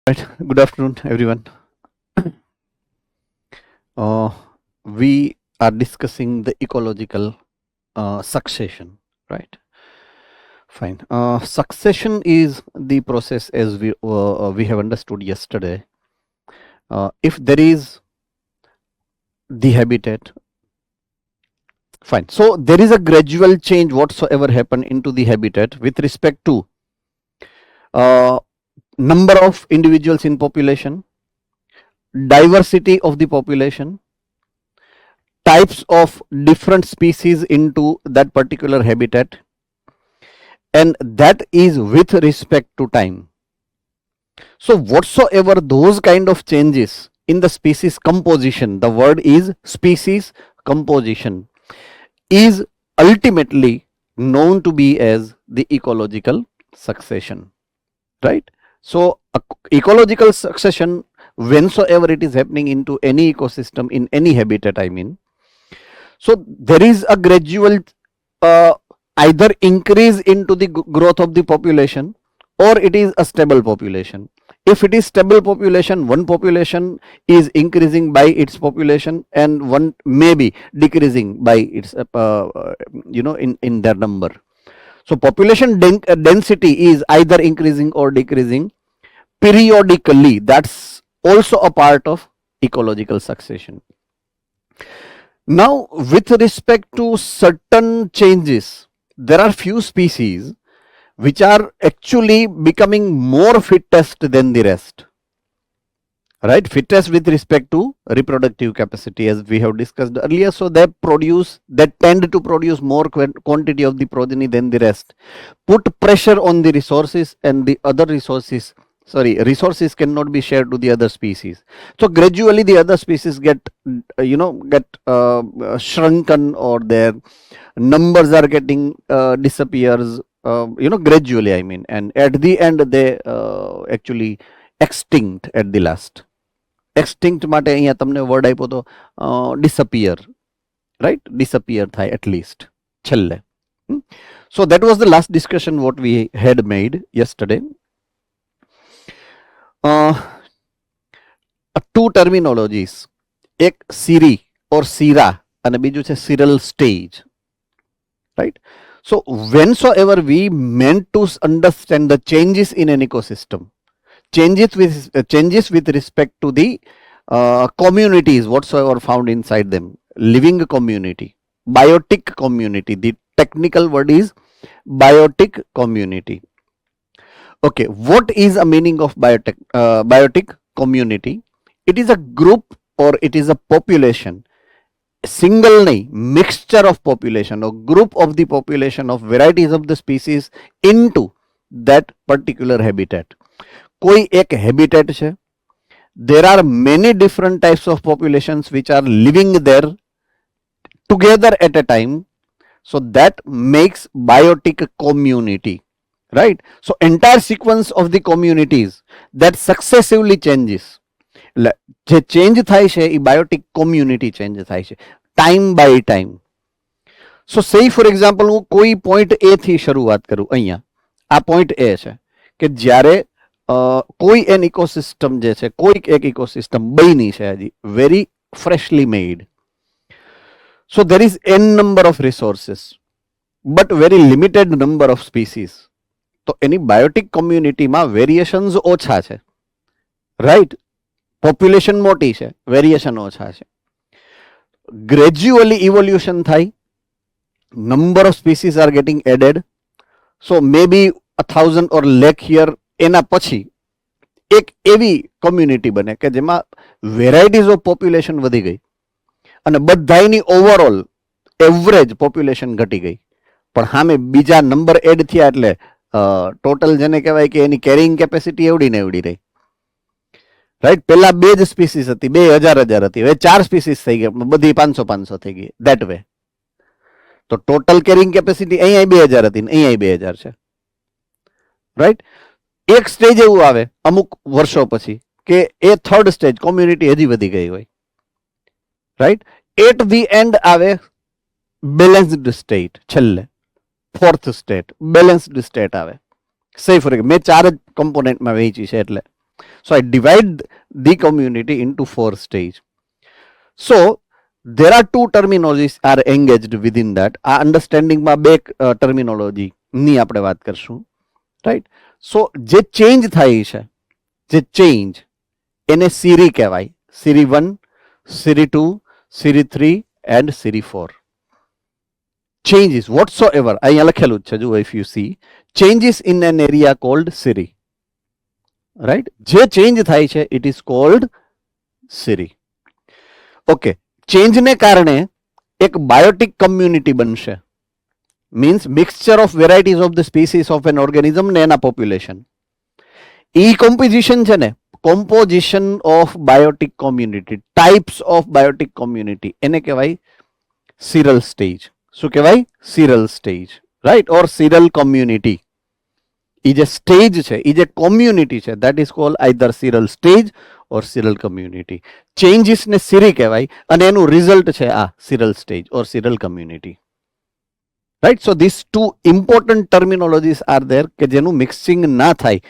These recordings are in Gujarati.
Right. Good afternoon, everyone. Uh, we are discussing the ecological succession, right? Fine. Succession is the process as we have understood yesterday. If there is the habitat, fine. So there is a gradual change whatsoever happen into the habitat with respect to uh, number of individuals in population, diversity of the population, types of different species into that particular habitat, and that is with respect to time. So whatsoever those kind of changes in the species composition, the word is species composition, is ultimately known to be as the ecological succession, right? So ecological succession, whensoever it is happening into any ecosystem in any habitat, I mean, so there is a gradual uh, either increase into the growth of the population, or it is a stable population. If it is stable population, one population is increasing by its population and one may be decreasing by its in their number. So population density is either increasing or decreasing periodically. That's also a part of ecological succession. Now, with respect to certain changes, there are few species which are actually becoming more fittest than the rest, right? Fittest with respect to reproductive capacity, as we have discussed earlier. So they tend to produce more quantity of the progeny than the rest, put pressure on the resources, and the other resources cannot be shared to the other species. So gradually the other species get shrunken, or their numbers are getting disappears, gradually, I mean, and at the end they actually extinct at the last. Extinct માટે અહીંયા તમને વર્ડ આપ્યો તો disappear, right? Disappear થાય at least છેલ્લે. So that was the last discussion what we had made yesterday. Two terminologies, એક સિરી or સિરા અને બીજું છે સિરલ stage, right? So whensoever we meant to understand the changes in an ecosystem, changes with respect to the communities whatsoever found inside them, living community, biotic community, the technical word is biotic community. Okay, what is a meaning of biotic community? It is a group or it is a population, single nahi, mixture of population or group of the population of varieties of the species into that particular habitat. કોઈ એક habitat છે, there are many different types of populations which are living there together at a time, so that makes biotic community, right? So entire sequence of the communities that successively changes, જે ચેન્જ થાય છે એ બાયોટિક કોમ્યુનિટી ચેન્જ થાય છે ટાઈમ બાય ટાઈમ. સો સે ફોર એક્ઝામ્પલ હું કોઈ પોઈન્ટ એ થી શરૂઆત કરું, અહીંયા આ પોઈન્ટ એ છે કે જ્યારે કોઈ એન ઇકોસિસ્ટમ જે છે, કોઈક એક ઇકોસિસ્ટમ બની છે હજી very freshly made. So there is an number of resources but very limited number of species. તો એની બાયોટિક કોમ્યુનિટીમાં વેરિએશન્સ ઓછા છે, રાઈટ? પોપ્યુલેશન મોટી છે, વેરિએશન ઓછા છે. ગ્રેજ્યુઅલી ઇવોલ્યુશન થાય, number of species are getting added. So may be 1000 or lakh year એના પછી એક એવી કોમ્યુનિટી બને કે જેમાં વેરાયટીઝ ઓફ પોપ્યુલેશન વધી ગઈ અને બધાની ઓવરઓલ એવરેજ પોપ્યુલેશન ઘટી ગઈ, પણ સામે બીજા નંબર એડ થયા એટલે ટોટલ જેને કહેવાય કે એની કેરિંગ કેપેસિટી એવડી ને એવડી રહી, રાઈટ? પેલા બે જ સ્પીસીસ હતી, 2000 હતી, હવે 4 સ્પીસીસ થઈ ગઈ, બધી 500 થઈ ગઈ, ધેટ વે. તો ટોટલ કેરિંગ કેપેસિટી અહીંયા 2000 હતી ને અહીંયા 2000 છે, રાઈટ? એક સ્ટેજ એવું આવે અમુક વર્ષો પછી કે એ થર્ડ સ્ટેજ કોમ્યુનિટી હજી વધી ગઈ હોય, રાઈટ? એટ ધી એન્ડ આવે બેલેન્સ્ડ સ્ટેટ, છેલ્લે ફોર્થ સ્ટેટ બેલેન્સ્ડ સ્ટેટ આવે. સે ફોર મેં 4 જ કમ્પોનેન્ટમાં વહેંચી છે એટલે So I divide the community into 4 stages. So there are 2 terminologies are engaged within that. આ understanding માં બે terminology ની આપણે વાત કરશું, right? So જે change થાય છે, જે change એને series કહેવાય. series 1, series 2, series 3 and series 4. Changes whatsoever, અહીંયા લખેલું છે જુઓ, if you see, changes in an area called series, right? જે change થાય છે it is called series. Okay, ચેન્જને કારણે એક બાયોટિક કમ્યુનિટી બનશે. Means mixture of varieties of the species of an organism ને એના પોપ્યુલેશન. ઈ કોમ્પોઝિશન છે ને, composition of biotic community, types of biotic community, એને કહેવાય સિરલ સ્ટેજ. શું કહેવાય? Seral stage, right? Or seral community. ઈ જે સ્ટેજ છે, ઈ જે કોમ્યુનિટી છે, that is called either seral stage or seral community. Changes ને સિરી કહેવાય અને એનું રિઝલ્ટ છે આ seral stage or seral community, right? So this 2 important terminologies are there કે જેનું મિક્સિંગ ના થાય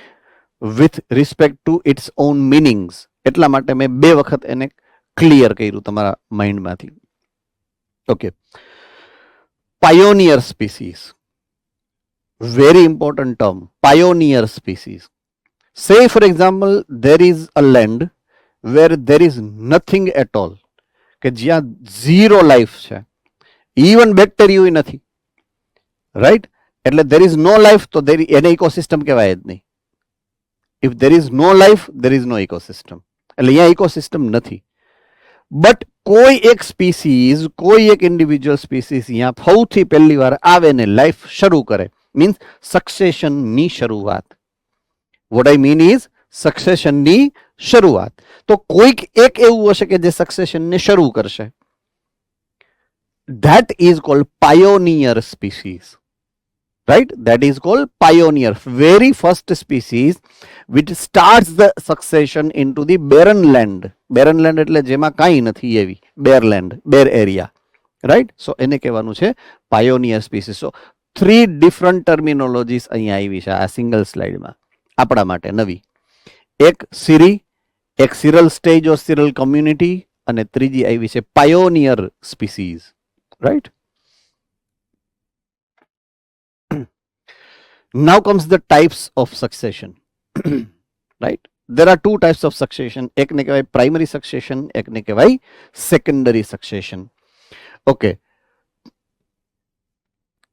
with respect to its own meanings. એટલા માટે મેં 2 વખત એને ક્લિયર કર્યું તમારા માઇન્ડમાંથી. Okay, pioneer species, very important term, pioneer species. Say for example there is a land where there is nothing at all, કે જ્યાં zero life છે, even bacteria નથી, right? એટલે there is no life, તો એને ઇકોસિસ્ટમ કહેવાય જ નહીં. if there is no life there is no ecosystem, એટલે અહીંયા ઇકોસિસ્ટમ નથી. બટ કોઈ એક સ્પીસીઝ, કોઈ એક ઇન્ડિવિજ્યુઅલ સ્પીસીઝ અહીંયા સૌથી પહેલી વાર આવે ને લાઈફ શરૂ કરે, મીન્સ સક્સેશનની શરૂઆત. વોટ આઈ મીન ઇઝ સક્સેશનની શરૂઆત. તો કોઈક એક એવું હશે કે જે સક્સેશનને શરૂ કરશે. That is called pioneer species, right? That is called pioneer, very first species which starts the succession into the barren land. Barren land એટલે જેમાં કાંઈ નથી એવી, bare land, bare area, right? So એને કહેવાનું છે pioneer species. So 3 different terminologies અહીંયા આવી છે આ સિંગલ સ્લાઇડમાં આપણા માટે નવી. એક સિરી, એક સિરલ સ્ટેજ ઓર સિરલ કોમ્યુનિટી અને ત્રીજી આવી છે pioneer species, right? Now comes the types of succession, right? There are 2 types of succession. એક ને કહેવાય primary succession, એક ને કહેવાય secondary succession. Okay.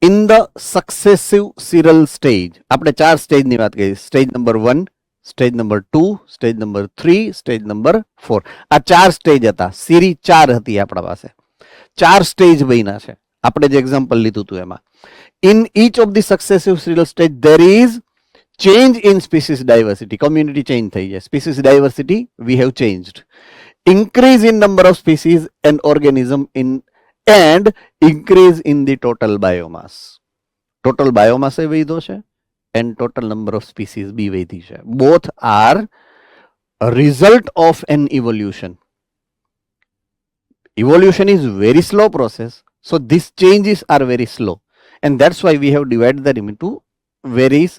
In the successive serial stage, આપણે 4 સ્ટેજ ની વાત કરી. Stage number 1, stage number 2, stage number 3, stage number 4. આ 4 સ્ટેજ હતા. સિરી 4 હતી આપણા પાસે. 4 સ્ટેજ બન્યા છે. આપણે જે એક્ઝામ્પલ લીધું હતું એમાં. In each of the successive serial stage, there is change in species diversity. Community change થઈ જાય. Species diversity we have changed. Increase in number of species and organism and increase in the total biomass. Total biomass એ વધ્યો છે and total number of species બી વધી છે. Both are a result of an evolution. Evolution is very slow process, so these changes are very slow. And that's why we have divided them into various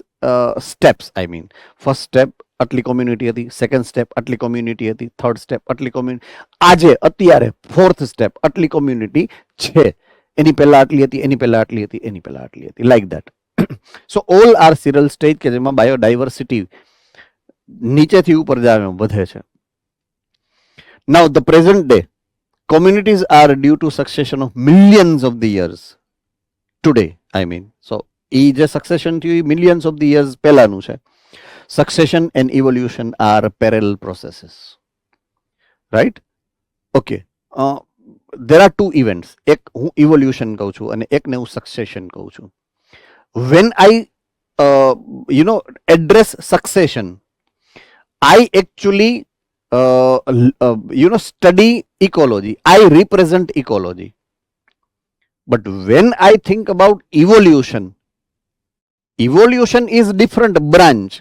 steps. I mean, first step આટલી કોમ્યુનિટી હતી, સેકન્ડ સ્ટેપ આટલી કોમ્યુનિટી હતી, થર્ડ સ્ટેપ આટલી કોમ્યુનિટી, આજે અત્યારે ફોર્થ સ્ટેપ આટલી કોમ્યુનિટી છે, એની પહેલા આટલી હતી, એની પહેલા આટલી હતી, એની પહેલા આટલી હતી, like that. So all are seral stage કે જેમાં બાયોડાયવર્સિટી નીચેથી ઉપર જાય વધે છે. Now the present day communities are due to succession of millions of the years. Today, I mean. So, એ જે succession થયું millions of the years પહેલાનું છે. Succession and evolution are parallel processes. Right? Okay. There are 2 events. એક હું evolution કહું છું અને એકને હું succession કહું છું. When I, address succession, I actually study ecology. I represent ecology. But when I think about evolution, evolution is different branch,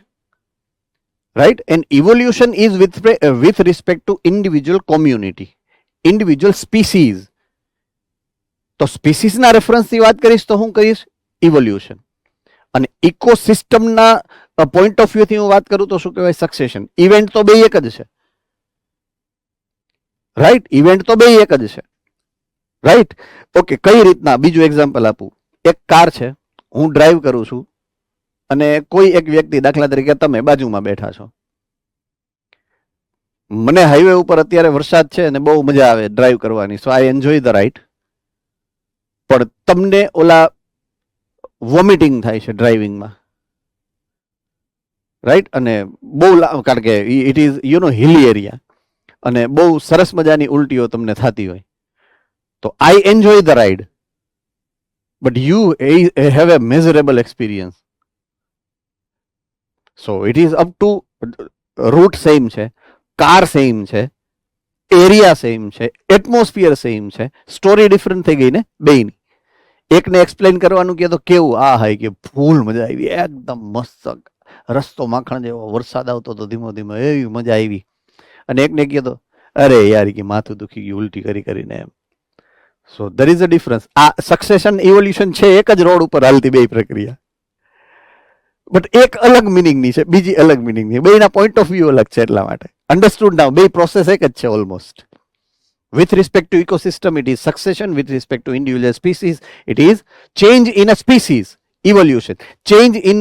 right? And evolution is with respect to individual community, individual species. તો સ્પીસીસના રેફરન્સથી વાત કરીશ તો હું કહીશ evolution. અને ઇકોસિસ્ટમના પોઈન્ટ ઓફ વ્યૂથી હું વાત કરું તો શું કહેવાય? સક્સેશન. ઇવેન્ટ તો બે એક જ છે, રાઈટ? ઇવેન્ટ તો બે એક જ છે, રાઈટ? ઓકે, કઈ રીતના? બીજું એક્ઝામ્પલ આપું. એક કાર છે, હું ડ્રાઈવ કરું છું અને કોઈ એક વ્યક્તિ, દાખલા તરીકે તમે બાજુમાં બેઠા છો. મને હાઈવે ઉપર અત્યારે વરસાદ છે અને બહુ મજા આવે ડ્રાઈવ કરવાની, સો આઈ એન્જોય ધ રાઈડ. પણ તમને ઓલા વોમિટિંગ થાય છે ડ્રાઇવિંગમાં, રાઈટ? અને બહુ કારણ કે ઇટ ઇઝ હિલી એરિયા અને બહુ સરસ મજાની ઉલટીઓ તમને થતી હોય, તો I enjoy the ride, but you have a measurable experience. So it is up to, route same છે, કાર સેમ છે, એરિયા સેમ છે, એટમોસ્ફિયર સેમ છે, સ્ટોરી ડિફરન્ટ થઈ ગઈ ને બેયની. એકને એક્સપ્લેન કરવાનું કે તો કેવું, આ હાય કે ફૂલ મજા આવી, એકદમ મસ્ત રસ્તો માખણ જેવો, વરસાદ આવતો તો ધીમો ધીમો, એવી મજા આવી. અને એકને કહે તો અરે યાર કે માથું દુખી ગયું ઉલટી કરી કરીને એમ. સો ધેર ઇઝ અ ડિફરન્સ. આ સક્સેશન ઇવોલ્યુશન છે, એક જ રોડ ઉપર હાલતી બે પ્રક્રિયા, બટ એક અલગ મિનિંગની છે, બીજી અલગ મિનિંગની. બેના પોઈન્ટ ઓફ વ્યૂ અલગ છે, એટલા માટે અંડરસ્ટુડ નાઉ. બે પ્રોસેસ એક જ છે almost. With respect to ecosystem, it is succession. With respect to individual species, it is change in a species, evolution. Change in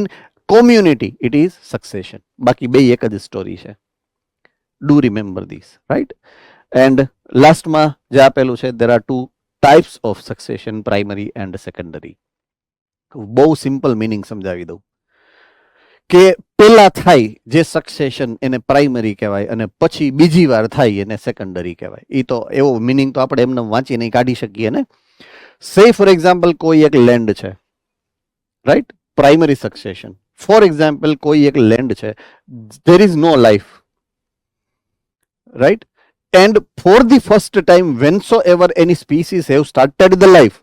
community, it is succession. બાકી બે એક જ સ્ટોરી છે. Do remember this, right? And last માં જે આપેલું છે, there are two types of succession, primary and secondary. બહુ સિમ્પલ મિનિંગ સમજાવી દઉં કે પેલા થાય જે સક્સેશન એને પ્રાઇમરી કહેવાય અને પછી બીજી વાર થાય એને સેકન્ડરી કહેવાય. એ તો એવો મિનિંગ તો આપણે એમને વાંચી નહીં કાઢી શકીએ ને. સે ફોર એક્ઝામ્પલ કોઈ એક લેન્ડ છે, right? Primary succession. For example કોઈ એક લેન્ડ છે, there is no life, right? And for the first time when so ever any species have started the life,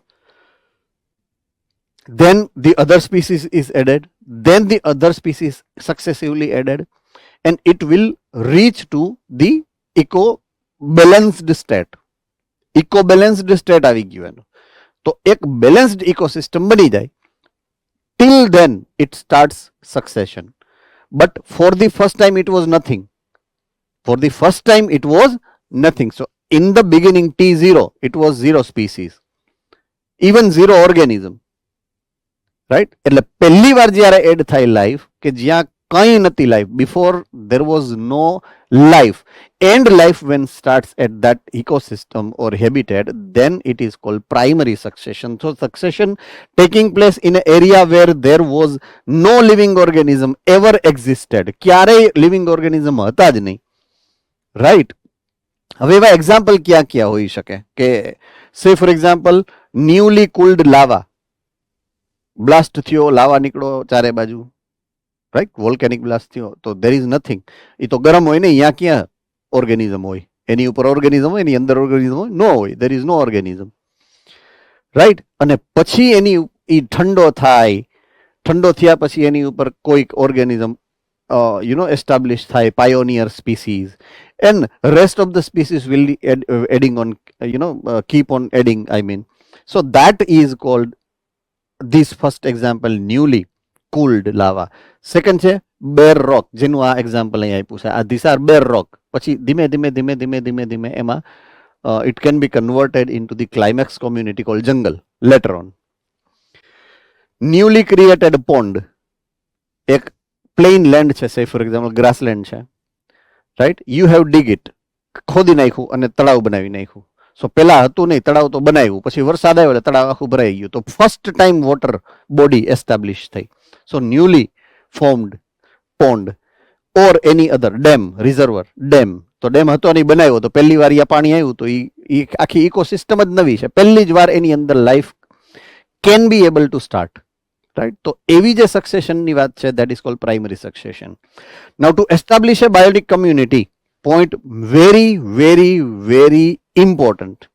then the other species is added, then the other species successively added, and it will reach to the eco balanced state. Eco balanced state આવી ગયું એનું. તો એક બેલેન્સ્ડ ઇકોસિસ્ટમ બની જાય. till then it starts succession, but for the first time it was nothing. For the first time it was nothing. So in the beginning T0 it was zero species, even zero organism, right? એટલે પહેલી વાર જ્યારે એડ થાય લાઈફ, કે જ્યાં કંઈ નથી life, before there was no life, and life when starts at that ecosystem or habitat, then it is called primary succession. So succession taking place in an area where there was no living organism ever existed. ક્યારેય લિવિંગ ઓર્ગેનિઝમ હતા જ નહીં, રાઈટ? હવે એવા એક્ઝામ્પલ ક્યાં ક્યાં હોઈ શકે કે સે ફોર એક્ઝામ્પલ ન્યુલી કુલ્ડ લાવા, બ્લાસ્ટ થયો, લાવા નીકળો ચારે બાજુ, રાઈટ? વોલ્કેનિક બ્લાસ્ટ થયો તો ધેર ઇઝ નથિંગ. એ તો ગરમ હોય ને, અહીંયા ક્યાં ઓર્ગેનિઝમ હોય? એની ઉપર ઓર્ગેનિઝમ હોય, એની અંદર ઓર્ગેનિઝમ હોય? નો હોય, there is no organism, right? અને પછી એની એ ઠંડો થાય, ઠંડો થયા પછી એની ઉપર કોઈક ઓર્ગેનિઝમ એસ્ટાબ્લિશ થાય, pioneer species, and rest of the species will adding on, keep on adding, I mean. So that is called this first example, newly cooled lava. Second છે bare rock, જેનું આ એક્ઝામ્પલ અહીં આપ્યું છે. આ these are bare rock. પછી ધીમે ધીમે ધીમે ધીમે ધીમે ધીમે એમાં it can be converted into the climax community called jungle later on. Newly created pond, એક plain land છે, say for example grassland છે, right? You have dig it, ખોદી નાખ્યું અને તળાવ બનાવી નાખ્યું. સો પેલા હતું નહીં, તળાવ તો બનાવ્યું, પછી વરસાદ આવ્યો એટલે તળાવ આખું ભરાઈ ગયું. તો first time water body establish થઈ. સો ન્યુલી ફોર્મ્ડ પોન્ડ ઓર એની અધર ડેમ, રિઝર્વર, ડેમ. તો ડેમ હતો નહીં, બનાવ્યો, તો પહેલી વાર અહીંયા પાણી આવ્યું તો એ આખી ઇકોસિસ્ટમ જ નવી છે. પહેલી જ વાર એની અંદર life can B able to start, right? તો એવી જે સક્સેશનની વાત છે, that is cold primary succession. Now to establish A Biotique community, point very very very important.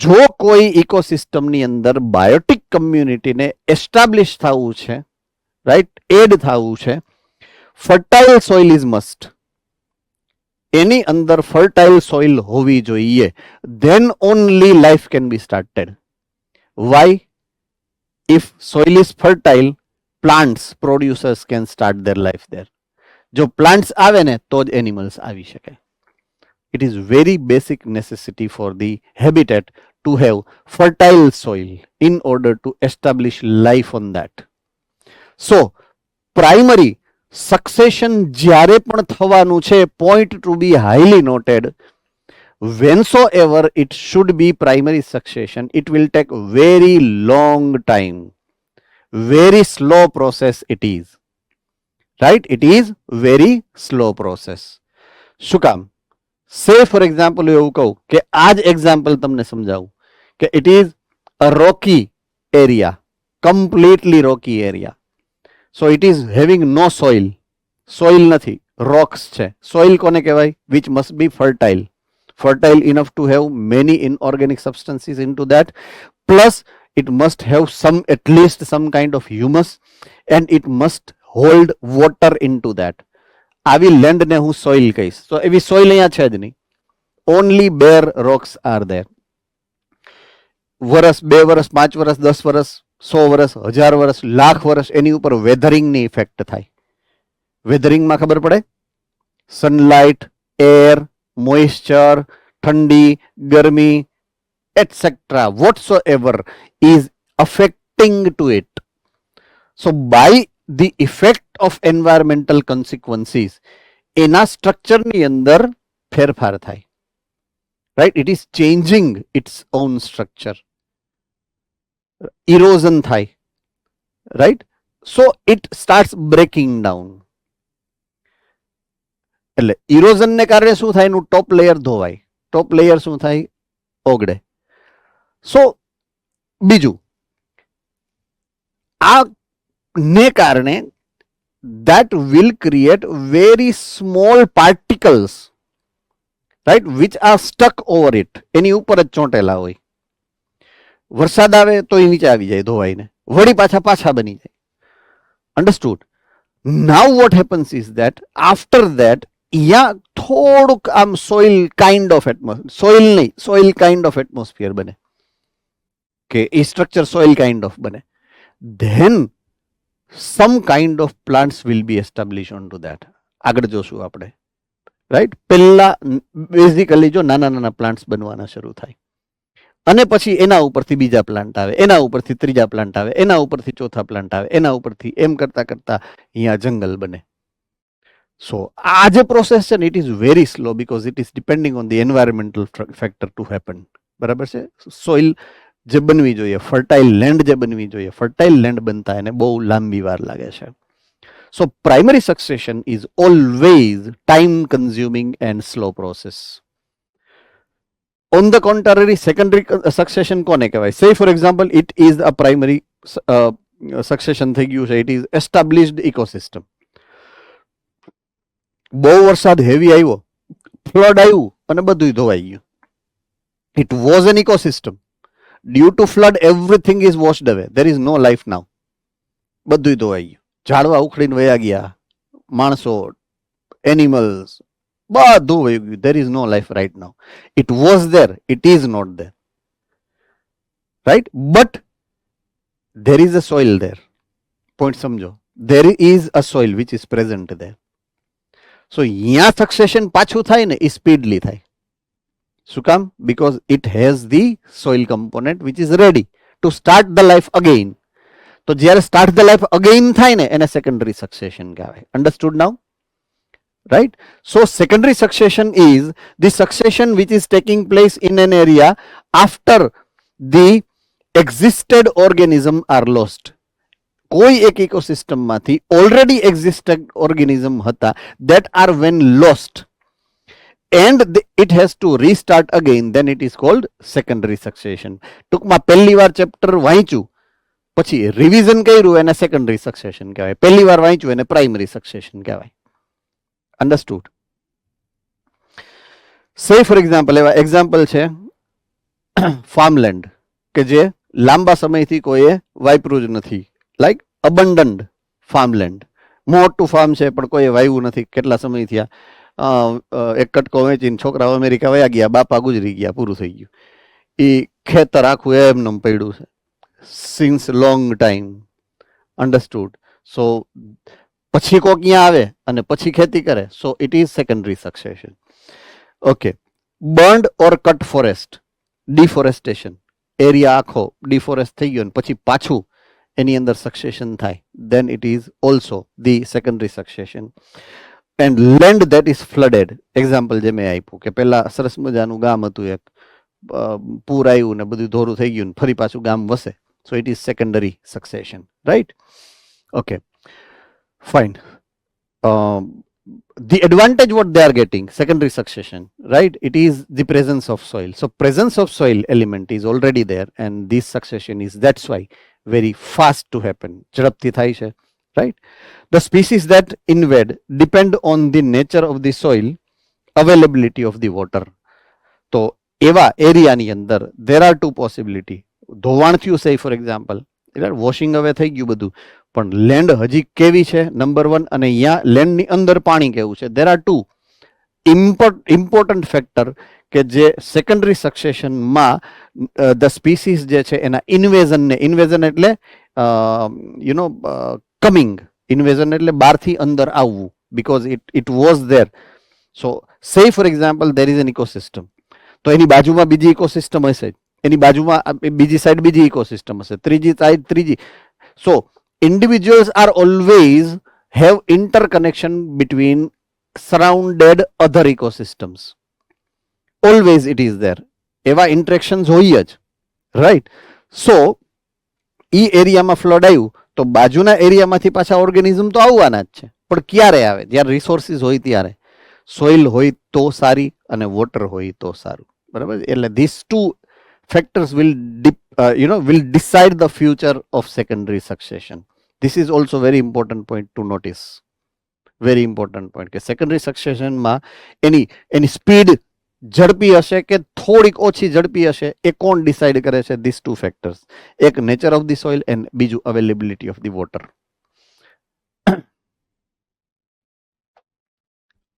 જો કોઈ ઇકોસિસ્ટમની અંદર બાયોટિક કમ્યુનિટીને એસ્ટાબ્લિશ થવું છે, રાઈટ, એડ થવું છે, ફર્ટાઇલ સોઇલ ઇઝ મસ્ટ. એની અંદર ફર્ટાઇલ સોઇલ હોવી જોઈએ. Then only life can be started. Why? If soil is fertile, plants producers can start their life there. જો પ્લાન્ટ્સ આવે ને તો જ એનિમલ્સ આવી શકે. It is very basic necessity for the habitat to have fertile soil in order to establish life on that. So, primary succession જ્યારે પણ થવાનું છે, point to be highly noted, whensoever it should be primary succession, it will take very long time. Very slow process it is. Right? It is very slow process. શું કામ? સે ફોર એક્ઝામ્પલ એવું કહું કે આ જ એક્ઝામ્પલ તમને સમજાવું કે it is a rocky area, completely rocky area. So it is having no soil. Soil નથી, રોક્સ છે. સોઇલ કોને કહેવાય? Which must be fertile. Fertile enough to have many inorganic substances into that, plus it must have at least some kind of humus, and it must hold water into that. આવી લેન્ડ ને હું સોઇલ કહીશ. તો એવી સોઇલ અહીંયા છે જ નહીં. Only bare rocks are there. વર્ષ, 2 વર્ષ, 5 વર્ષ, 10 વર્ષ, 100 વર્ષ, 1000 વર્ષ, લાખ વર્ષ એની ઉપર વેધરિંગની ઇફેક્ટ થાય. વેધરિંગમાં ખબર પડે, સનલાઇટ, એર, મોઇસ્ચર, ઠંડી, ગરમી, etc. whatsoever is affecting to it. So by the effect of environmental consequences, એના સ્ટ્રક્ચરની અંદર ફેરફાર થાય. Right? It is changing its own structure. Erosion થાય. Right? So it starts breaking down. એટલે ઇરોઝન ને કારણે શું થાય? એનું ટોપ લેયર ધોવાય. ટોપ લેયર શું થાય? ઓગળે. સો બીજું, આ ને કારણે that will create very small particles, right, which are stuck over it. એની ઉપર જ ચોંટેલા હોય. વરસાદ આવે તો એ નીચે આવી જાય ધોવાઈને, વળી પાછા બની જાય. Understood? Now what happens is that after that અહીંયા થોડુંક આમ સોઇલ કાઇન્ડ ઓફ એટમોસ્ફિયર બને, કે એ સ્ટ્રક્ચર સોઇલ કાઇન્ડ ઓફ બને. Then some kind of plants will be establish on to that. આગળ જોશું આપણે. રાઈટ? પહેલા બેઝિકલી જો નાના પ્લાન્ટ્સ બનવાના શરૂ થાય, અને પછી એના ઉપરથી બીજા પ્લાન્ટ આવે, એના ઉપરથી ત્રીજા પ્લાન્ટ આવે, એના ઉપરથી ચોથા પ્લાન્ટ આવે, એના ઉપરથી એમ કરતા અહીંયા જંગલ બને. સો આ જે પ્રોસેસ છે ને, it is very slow because it is depending on the environmental factor to happen. બરાબર છે? સોઇલ જે બનવી જોઈએ, ફર્ટાઇલ લેન્ડ જે બનવી જોઈએ, ફર્ટાઇલ લેન્ડ બનતા એને બહુ લાંબી વાર લાગે છે. So primary succession is always time consuming and slow process. On the contrary, secondary succession કોને કહેવાય? Say for example it is a primary succession થઈ ગયું છે. It is established ecosystem. બહુ વરસાદ હેવી આવ્યો, ફ્લડ આવ્યું અને બધું ધોવાઈ ગયું. It was an ecosystem. Due to flood, everything is washed away. There is no life now. બધું ધોવાઈ ગયું. ઝાડવા ઉખડીને વયા ગયા, માણસો, એનિમલ્સ, બધું વહી ગયું. There is no life right now. It was there. It is not there. Right? But there is a soil there. Point સમજો. There is a soil which is present there. So અહીંયા સક્સેશન પાછું થાય ને, એ સ્પીડલી થાય. શું કામ? Because it has the soil component which is ready to start the life again. તો જ્યારે start the life again થાય ને, એને secondary succession કહેવાય. Understood now? Right? So secondary succession is the succession which is taking place in an area after the existed organism are lost. કોઈ એક ઇકોસિસ્ટમમાંથી ઓલરેડી એક્ઝિસ્ટેડ ઓર્ગેનિઝમ હતા, that are when lost, and it has to restart again, then it is called secondary succession. ટૂંકમાં પહેલી વાર ચેપ્ટર વાંચ્યું પછી રિવિઝન કર્યું એને સેકન્ડરી સક્સેશન કહેવાય. પહેલી વાર વાંચ્યું એને પ્રાઇમરી સક્સેશન કહેવાય. અન્ડરસ્ટુડ? સે ફોર એક્ઝામ્પલ, એવા એક્ઝામ્પલ છે ફાર્મલેન્ડ કે જે લાંબા સમયથી કોઈએ વાપર્યું જ નથી. Like abandoned farmland. મોટું ફાર્મ છે પણ કોઈએ વાવ્યું નથી. કેટલા સમય થયા, એક કટકો વેચીને છોકરાઓ અમેરિકા વયા ગયા, બાપા ગુજરી ગયા, પૂરું થઈ ગયું. એ ખેતર આખું એમને પડ્યું છે since long time. Understood? So પછી કોક ત્યાં આવે અને પછી ખેતી કરે, so it is secondary succession. Okay, burned or cut forest, deforestation, area આખો ડિફોરેસ્ટ થઈ ગયો અને પછી પાછું એની અંદર સક્સેશન થાય, then it is also the secondary succession. And land that is flooded, example જે મેં આપ્યું કે પહેલા સરસ મજાનું ગામ હતું, એક પૂર આવ્યું ને બધું ધોરું થઈ ગયું ફરી પાછું ગામ વસે, સો it is secondary succession, right? Okay, fine. The advantage what they are getting, secondary succession, right? It is the presence of soil. So presence of soil element is already there, and this succession is, that's why, very fast to happen. ઝડપથી થાય છે, right? The species that invade depend on the nature of the soil, availability of the water. તો એવા એરિયાની અંદર there are two possibility. ધોવાણ થયું, say for example, વોશિંગ હવે થઈ ગયું બધું, પણ લેન્ડ હજી કેવી છે, નંબર 1, અને અહીંયા લેન્ડની અંદર પાણી કેવું છે. There are two important factor કે જે સેકન્ડરી સક્સેશનમાં ધ સ્પીસીસ જે છે એના ઇન્વેઝનને, ઇન્વેઝન એટલે કમિંગ, ઇન્વેઝન એટલે બહારથી અંદર આવવું, બીકોઝ ઇટ વોઝ ધેર. સો સે for example there is N ecosystem, તો એની બાજુમાં બીજી ઇકોસિસ્ટમ હશે, એની બાજુમાં બીજી સાઈડ બીજી ઇકોસિસ્ટમ હશે, ત્રીજી સાઈડ ત્રીજી. સો individuals are always have interconnection between surrounded other ecosystems. Always it is there. એવા ઇન્ટરેક્શન્સ હોય જ, રાઈટ? સો ઈ એરિયામાં ફ્લડ આવ્યું તો બાજુના એરિયામાંથી પાછા ઓર્ગેનિઝમ તો આવવાના જ છે, પણ ક્યારે આવે? જ્યારે રિસોર્સિસ હોય ત્યારે, સોઇલ હોય તો સારી અને વોટર હોય તો સારું, બરાબર? એટલે this two factors will will decide the future of secondary succession. This is also very important point to notice. Very important point કે secondary succession માં એની સ્પીડ ઝડપી હશે કે થોડીક ઓછી ઝડપી હશે, એ કોણ ડિસાઇડ કરે છે? these two factors. એક nature of the soil and બીજું availability of the water.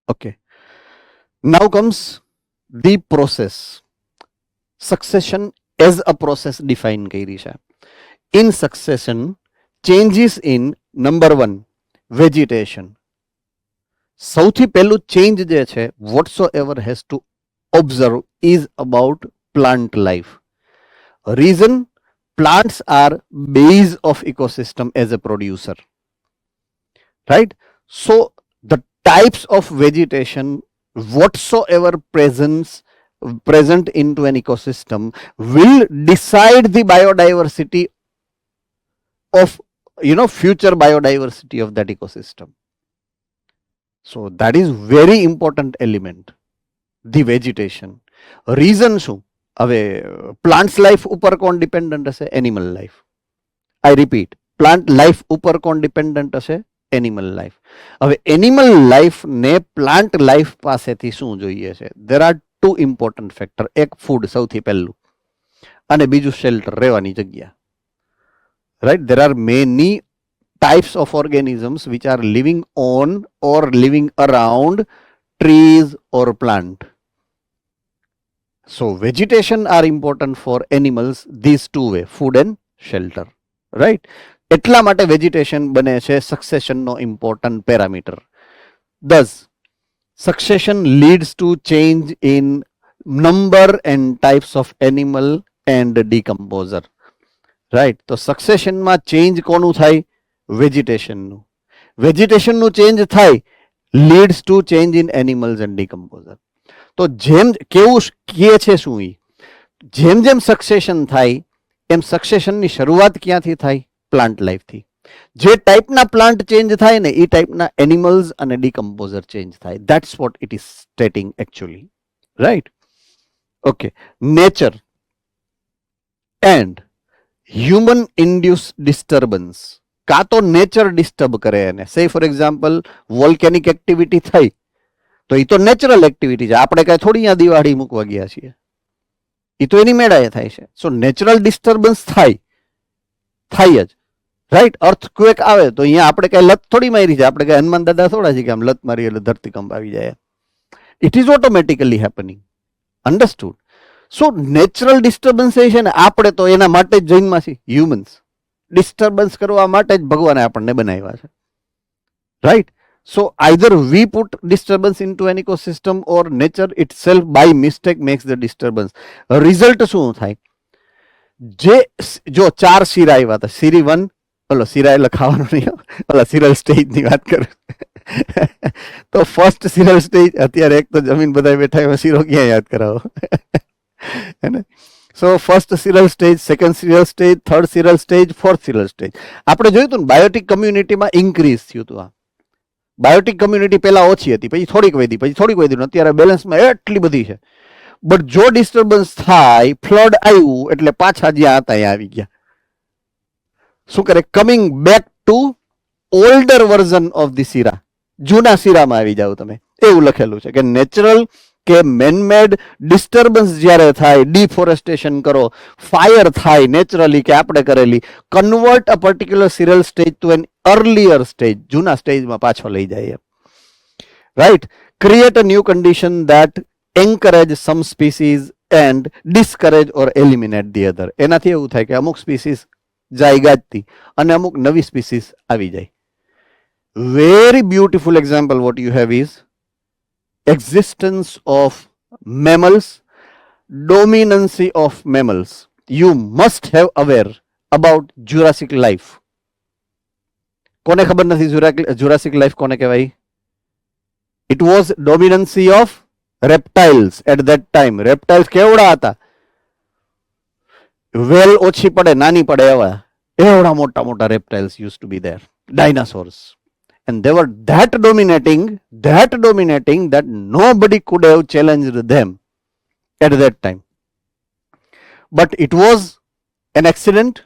Okay. Now comes the process. Succession as a process define કરી છે. In succession, changes in number 1, vegetation. સૌથી પહેલું ચેન્જ જે છે, whatsoever has to observe is about plant life. Reason, plants are base of ecosystem as a producer, right? So the types of vegetation whatsoever present into an ecosystem will decide the biodiversity of future biodiversity of that ecosystem. So that is very important element, the vegetation. Reason શું? હવે plants life ઉપર કોણ dependent હશે? Animal life. I repeat, plant life ઉપર કોણ dependent હશે? Animal life. હવે animal life ને plant life પાસેથી શું જોઈએ છે? There are two important factor. એક food સૌથી પહેલું, અને બીજું shelter, રહેવાની જગ્યા, right? There are many types of organisms which are living on or living around trees or plant. So vegetation are important for animals, these two way, food and shelter, right? એટલા માટે vegetation બને છે succession no important parameter. Thus succession leads to change in number and types of animal and decomposer, right? તો succession માં change કોનું થાય? vegetation નું. vegetation નું change થાય, leads to change in animals and decomposer. તો જેમ કેવું કહે છે શું ઈ, જેમ જેમ સક્સેશન થાય એમ સક્સેશનની શરૂઆત ક્યાંથી થાય? પ્લાન્ટ લાઈફથી. જે ટાઈપના પ્લાન્ટ ચેન્જ થાય ને એ ટાઈપના એનિમલ્સ અને ડિકમ્પોઝર ચેન્જ થાય. That's what it is stating actually, right? Okay, nature and human induce disturbance. કાં તો નેચર ડિસ્ટર્બ કરે એને, સે ફોર એક્ઝામ્પલ વોલ્કેનિક એક્ટિવિટી થઈ તો એ તો નેચરલ એક્ટિવિટી છે, આપણે કાંઈ થોડી અહીંયા દિવાળી મૂકવા ગયા છીએ, એ તો એની મેળાએ થાય છે. સો નેચરલ ડિસ્ટર્બન્સ થાય જ, રાઈટ? અર્થક્વેક આવે તો અહીંયા આપણે કઈ લત થોડી મારી છે, આપણે કઈ હનુમાન દાદા થોડા છે કે આમ લત મારી એટલે ધરતીકંપ આવી જાય. It is automatically happening, understood? So natural disturbance એ છે ને, આપણે તો એના માટે જ જૈનમાં છીએ, હ્યુમન્સ. ડિસ્ટર્બન્સ કરવા માટે જ ભગવાને આપણને બનાવ્યા છે, right? So either we put disturbance into an ecosystem or nature itself by mistake makes the disturbance. Result શું થાય? જે જો 4 શીરા આવ્યા હતા, સીરી 1, ઓલો શીરા એટલે ખાવાનું નહીં, ઓલા સિરલ સ્ટેજ ની વાત કરું તો ફર્સ્ટ સિરલ સ્ટેજ, અત્યારે એક તો જમીન બધા બેઠા એમાં શીરો ક્યાં યાદ કરાવો હે ને? So first seral stage, second seral stage, third seral stage, fourth seral stage. આપણે જોયું હતું ને બાયોટિક કમ્યુનિટીમાં ઇન્ક્રીઝ થયું હતું. આ બાયોટિક કમ્યુનિટી પહેલા ઓછી હતી, પછી થોડીક વધી, પછી થોડીક વધી, અત્યારે બેલેન્સમાં એટલી બધી છે. બટ જો ડિસ્ટર્બન્સ થાય, ફ્લડ આવ્યું એટલે પાછા જ્યાં હતા ત્યાં આવી ગયા. શું કરે? Coming back to older version of the sere, જૂના સિરામાં આવી જાવ તમે. એવું લખેલું છે કે નેચરલ કે મેનમેડ ડિસ્ટર્બન્સ જ્યારે થાય, ડિફોરેસ્ટેશન કરો, ફાયર થાય નેચરલી કે આપણે કરેલી, convert a particular seral stage to an earlier stage, જૂના સ્ટેજમાં પાછો લઈ જાય, right? Create a new condition that encourage some species and discourage or eliminate the other. એનાથી એવું થાય કે અમુક સ્પીસીઝ જાય ગાજતી અને અમુક નવી સ્પીસીઝ આવી જાય. Very beautiful example what you have is existence of mammals, dominancy of mammals. You must have aware about Jurassic life. કોને ખબર નથી Jurassic life કોને કહેવાય? It was dominancy of reptiles at that time. Reptiles કેવડા હતા? વેલ ઓછી પડે, નાની પડે એવડા મોટા મોટા reptiles used to be there. Dinosaurs. And they were that dominating that nobody could have challenged them at that time. But it was an accident,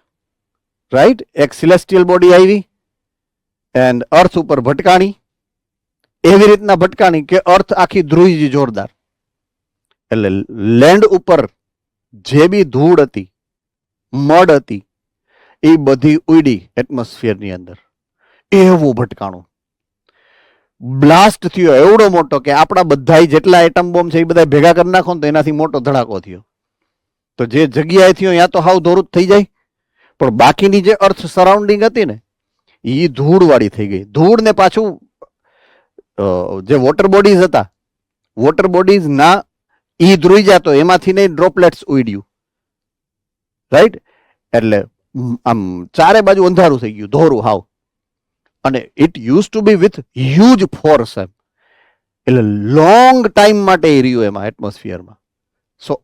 right? એક celestial body આવી and earth ઉપર ભટકાણી, એવી રીતના ભટકાણી કે earth આખી ધ્રુજી જોરદાર. એટલે લેન્ડ ઉપર જે બી ધૂળ હતી, મડ હતી, એ બધી ઉડી એટમોસ્ફિયરની અંદર. એવું ભટકાણું, બ્લાસ્ટ થયો એવડો મોટો કે આપણા બધા જેટલા એટમ બોમ્બ છે એ બધા ભેગા કરી નાખો ને તો એનાથી મોટો ધડાકો થયો. તો જે જગ્યાએ થયો ત્યાં તો હાવ ધોરું થઈ જાય, પણ બાકીની જે અર્થ સરાઉન્ડિંગ હતી ને એ ધૂળ વાળી થઈ ગઈ. ધૂળ ને પાછું જે વોટર બોડીઝ હતા, વોટર બોડીઝ ના ઈ ધ્રુઈ જતો, એમાંથી નહીં ડ્રોપલેટ્સ ઉડ્યું, રાઈટ? એટલે આમ ચારે બાજુ અંધારું થઈ ગયું, ધોરું હાવ. અને it use to be with huge force એમ, એટલે લોંગ ટાઈમ માટે એ રહ્યું એમાં એટમોસ્ફિયરમાં. So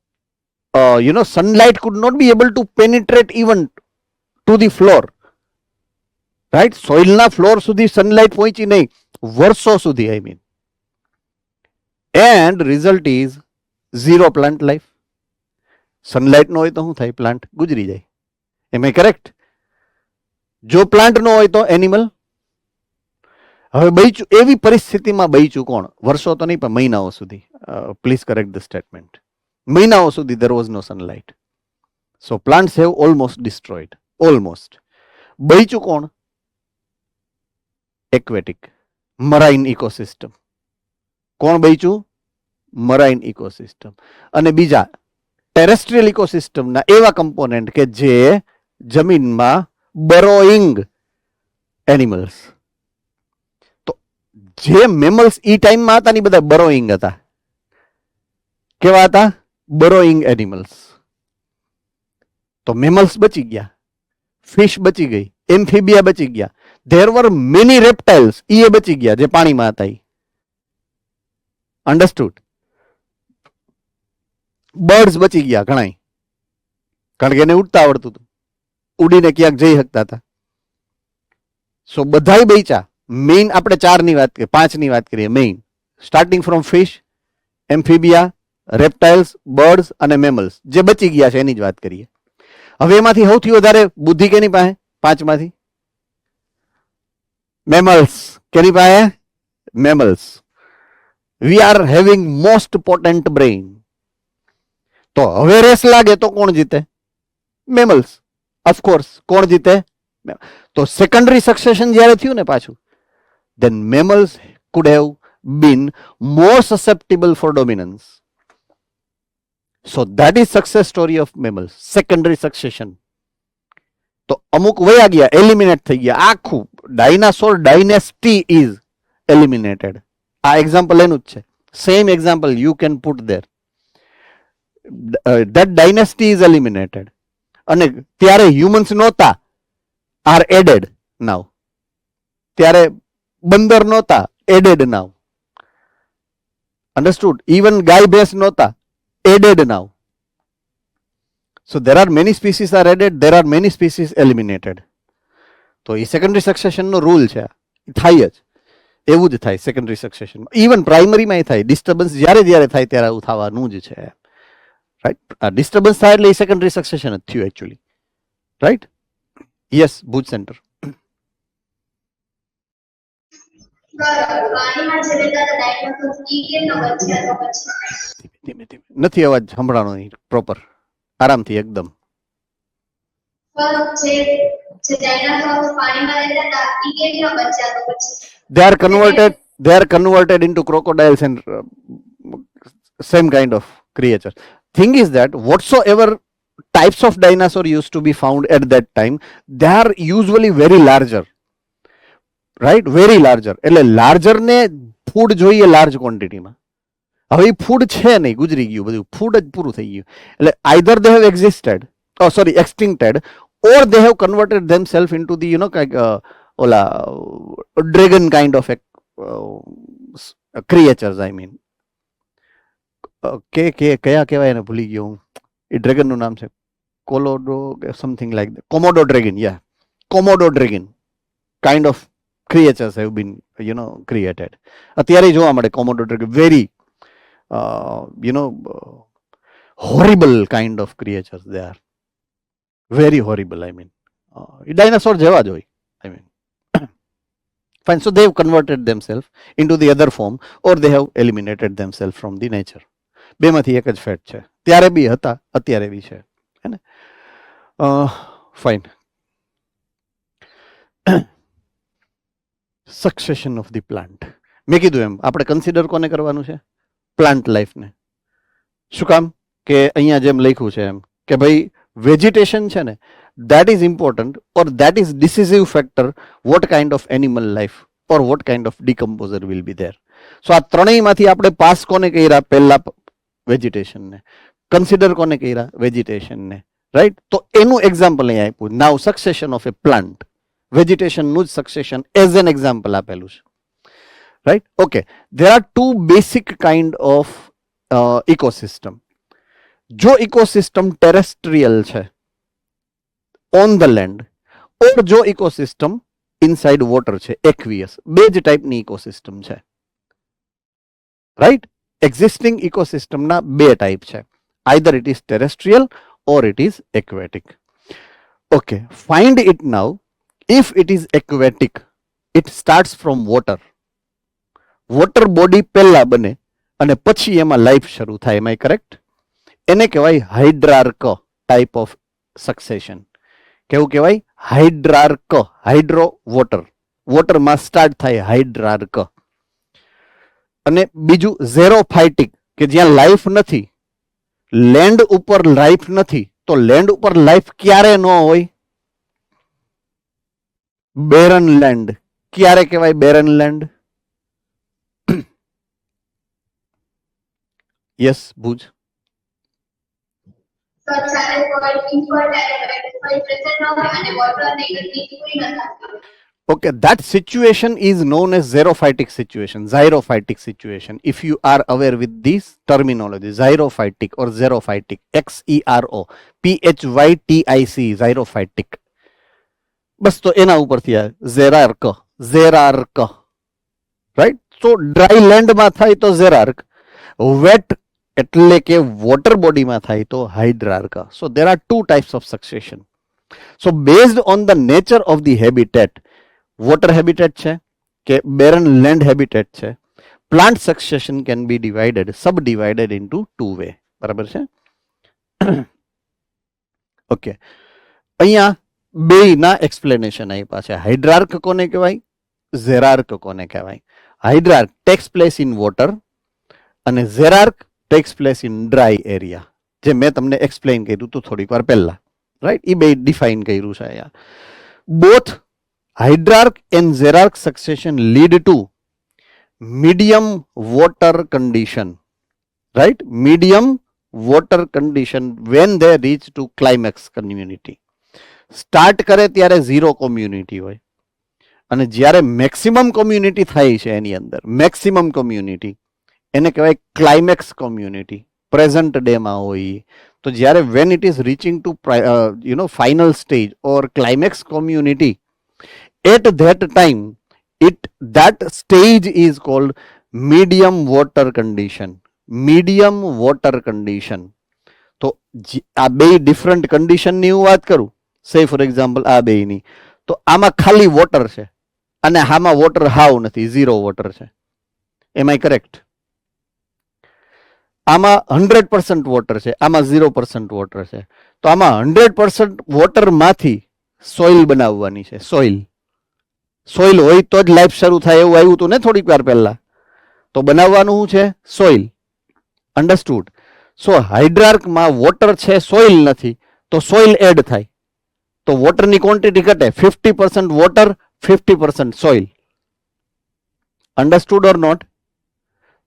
you know sunlight could not be able to penetrate even to the floor, right? સોઇલના ફ્લોર સુધી સનલાઇટ પહોંચી નહીં વર્ષો સુધી, I mean. And result is zero plant life. Sunlight નો હોય તો શું થાય? પ્લાન્ટ ગુજરી જાય. એમ આઈ કરેક્ટ? જો પ્લાન્ટ નો હોય તો એનિમલ. હવે બચ્યું, એવી પરિસ્થિતિમાં બચ્યું કોણ? વર્ષો તો નહીં પણ મહિનાઓ સુધી. Please correct the statement. મહિનાઓ સુધી there was no sunlight. So plants have almost destroyed. Almost. બચ્યું કોણ? Aquatic, marine ecosystem. કોણ બચ્યું? મરાઇન ઇકોસિસ્ટમ. અને બીજા ટેરેસ્ટ્રિયલ ઇકોસિસ્ટમના એવા કમ્પોનેન્ટ કે જે જમીનમાં બરોઈંગ એનિમલ્સ. તો જે મેમલ્સ ઈ ટાઈમમાં હતા ને બધા બરોઈંગ હતા. કેવા હતા? બરોઈંગ એનિમલ્સ. તો મેમલ્સ બચી ગયા, ફિશ બચી ગઈ, એમ્ફીબિયા બચી ગયા, ધેર વર મેની રેપ્ટાઇલ્સ, એ બચી ગયા જે પાણીમાં હતા. અન્ડરસ્ટુડ? બર્ડ્સ બચી ગયા ઘણા, કારણ કે એને ઉડતા આવડતું હતું, ઉડીને ક્યાંક જઈ શકતા હતા. સો બધાય બચ્યા. મેઇન આપણે 4 ની વાત કરીએ, 5 ની વાત કરીએ main, starting from fish, amphibia, reptiles, birds અને મેમલ્સ જે બચી ગયા છે એની જ વાત કરીએ. હવે એમાંથી સૌથી વધારે બુદ્ધિ કેની પાસે? 5 માંથી મેમલ્સ. કેની પાસે? Mammals. We are having most potent brain. તો હવે રેસ લાગે તો કોણ જીતે? મેમલ્સ. ઓફકોર્સ. કોણ જીતે? તો સેકન્ડરી સક્સેશન જ્યારે થયું ને પાછું, then mammals could have been more susceptible for dominance. So that is success story of mammals, secondary succession. તો અમુક વયા ગયા, એલિમિનેટ થઈ ગયા. આખું ડાયનાસોર ડાયનેસ્ટી ઇઝ એલિમિનેટેડ. આ એક્ઝામ્પલ એનું જ છે. Same example you can put there. that dynasty is eliminated. અને ત્યારે હ્યુમન્સ નહોતા, આર એડેડ નાવ. ત્યારે બંદર નહોતા, એડેડ નાવ. understood? even ગાય ભેંસ નહોતા, added now. so there are many species are added, there are many species eliminated. તો એ સેકન્ડરી સક્સેશન નો રૂલ છે. થાય જ એવું જ થાય સેકન્ડરી સક્સેશન. ઇવન પ્રાઇમરીમાં એ થાય. ડિસ્ટર્બન્સ જ્યારે જ્યારે થાય ત્યારે આવું થવાનું જ છે. રાઈટ? આ ડિસ્ટર્બન્સ થાય એટલે એ સેકન્ડરી સક્સેશન જ થયું actually. Right? Yes, Bhuj centre. ધીમે ધીમે નથી અવાજ સંભળાણો નહીં પ્રોપર. આરામથી એકદમ. they are converted into crocodiles and same kind of creatures. Thing is that whatsoever types of dinosaur used to be found at that time, they are usually very larger. right? very larger. એટલે લાર્જર ને ફૂડ જોઈએ લાર્જ ક્વોન્ટિટીમાં. હવે એ ફૂડ છે નહીં, ગુજરી ગયું બધું, ફૂડ જ પૂરું થઈ ગયું. એટલે either they have existed, extincted, or they have converted themselves into the Ola dragon kind of creatures. I mean કયા કહેવાય એને ભૂલી ગયો હું. એ ડ્રેગન નું નામ છે કોલોડો something like Komodo dragon. Yeah, Komodo dragon kind of creatures have been created. અત્યારે જોવા મળે Komodo dragon. Very horrible kind of creatures they are. very horrible. I mean dinosaur જેવા જ હોય. I mean fine. so they have converted themselves into the other form, or they have eliminated themselves from the nature. બેમાંથી એક જ ફેટ છે. ત્યારે બી હતા, અત્યારે બી છે. હે ને? Fine. Succession of the plant. મેં કીધું એમ આપણે કન્સિડર કોને કરવાનું છે? પ્લાન્ટ લાઈફને. શું કામ? કે અહીંયા જેમ લખ્યું છે એમ કે ભાઈ વેજીટેશન છે ને, that is important, or that is decisive factor what kind of animal life or what kind of decomposer will be there. so આ ત્રણેયમાંથી આપણે પાસ કોને કર્યા? પહેલા વેજીટેશન ને. કન્સિડર કોને કર્યા? વેજીટેશન ને. રાઈટ? તો એનું એક્ઝામ્પલ અહીંયા આપ્યું. નાવ સક્સેશન ઓફ એ પ્લાન્ટ. વેજીટેશનનું જ સક્સેશન એઝ એન એક્ઝામ્પલ આપેલું છે. Right? Okay. there are two basic kind of ecosystem. જો ઇકોસિસ્ટમ ટેરેસ્ટ્રિયલ છે ઓન ધ લેન્ડ, ઓર જો ઇકોસિસ્ટમ ઇનસાઇડ વોટર છે એક્વિયસ, બે જ ટાઈપની ઇકોસિસ્ટમ છે. રાઈટ? એક્ઝિસ્ટિંગ ઇકોસિસ્ટમના બે ટાઈપ છે. Either it is terrestrial or it is aquatic. Okay, find it now. If it is aquatic, it starts from water. Water body પહેલા બને અને પછી એમાં લાઈફ શરૂ થાય. એમ આઈ કરેક્ટ? એને કહેવાય હાઇડ્રાર્ક ટાઈપ ઓફ સક્સેશન. કેવું કહેવાય? હાઇડ્રાર્ક. હાઇડ્રો વોટર, વોટરમાં સ્ટાર્ટ થાય હાઇડ્રાર્ક. અને બીજું ઝેરોફાઇટિક, કે જ્યાં લાઈફ નથી, લેન્ડ ઉપર લાઈફ નથી. તો લેન્ડ ઉપર લાઈફ ક્યારે ન હોય? Barren land. ક્યારે કહેવાય barren land? Yes, Bhuj. Okay, that situation is known as xerophytic situation, xerophytic situation. If you are aware with this terminology, xerophytic or xerophytic, XEROPHYTIC, xerophytic. બસ તો એના ઉપરથી આવે ઝેરાર્ક. ઝેરાર્ક. રાઈટ? તો ડ્રાય લેન્ડમાં થાય તો ઝેરાર્ક, વેટ એટલે કે વોટર બોડીમાં થાય તો hydrarch. So there are two types of succession. So based on the nature of the habitat, water habitat છે કે બેરન લેન્ડ હેબિટેટ છે, plant succession can be divided, sub divided into two way. બરાબર છે? ઓકે, અહીંયા બેયના એક્સપ્લેનેશન આપ્યા છે. હાઇડ્રાર્ક કોને કહેવાય, ઝેરાર્ક કોને કહેવાય. Hydrarch takes place in water અને xerarch takes place in dry area, જે મેં તમને એક્સપ્લેન કર્યું હતું થોડીક વાર પહેલા. રાઈટ, એ બે ડિફાઇન કર્યું છે અહીંયા. Both hydrarch and xerarch succession lead to medium water condition, right, medium water condition when they reach to climax community. Start કરે ત્યારે ઝીરો કોમ્યુનિટી હોય અને જ્યારે મેક્સિમમ કોમ્યુનિટી થાય છે એની અંદર, મેક્સિમમ કોમ્યુનિટી એને કહેવાય ક્લાઇમેક્સ કોમ્યુનિટી, પ્રેઝન્ટ ડેમાં હોય. તો જ્યારે when it is reaching to final stage or climax community, at that time that stage is called medium water condition. medium water condition. તો આ બે ડિફરન્ટ કન્ડિશનની હું વાત કરું, સે ફોર એક્ઝામ્પલ આ બેની, તો આમાં ખાલી વોટર છે અને આમાં વોટર હાવ નથી, ઝીરો વોટર છે. એમ આઈ કરેક્ટ? આમાં 100% વોટર છે, આમાં 0% વોટર છે. તો આમાં 100% વોટરમાંથી સોઇલ બનાવવાની છે. સોઇલ હોય તો જ લાઈફ શરૂ થાય એવું આવ્યું હતું ને થોડીક વાર પહેલા. તો બનાવવાનું શું છે? સોઇલ. અન્ડરસ્ટુડ? સો હાઇડ્રાર્કમાં વોટર છે, સોઇલ નથી, તો સોઇલ એડ થાય તો વોટરની ક્વોન્ટિટી ઘટે. 50% water, 50% soil. Understood or not?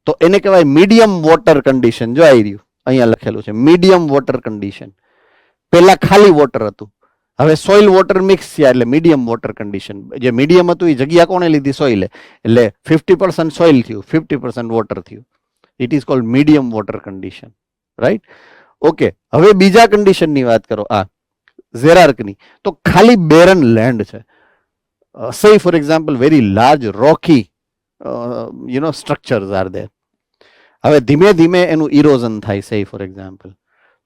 તો એને કહેવાય મીડિયમ વોટર કન્ડિશન. જો આવી રહ્યું અહીંયા લખેલું છે મીડિયમ વોટર કન્ડિશન. પહેલા ખાલી વોટર હતું, હવે સોઇલ વોટર મિક્સ થયા એટલે મીડિયમ વોટર કન્ડિશન. જે મીડિયમ હતું એ જગ્યા કોણે લીધી? સોઇલે. એટલે 50% સોઇલ થયું, 50% વોટર થયું. It is cold medium water condition, right? Okay, હવે બીજા કન્ડિશનની વાત કરો, આ ઝેરાર્કની. તો ખાલી બેરન લેન્ડ છે. સે for example very large Rocky structures are there. હવે ધીમે ધીમે એનું ઇરોઝન થાય, સે ફોર એક્ઝામ્પલ,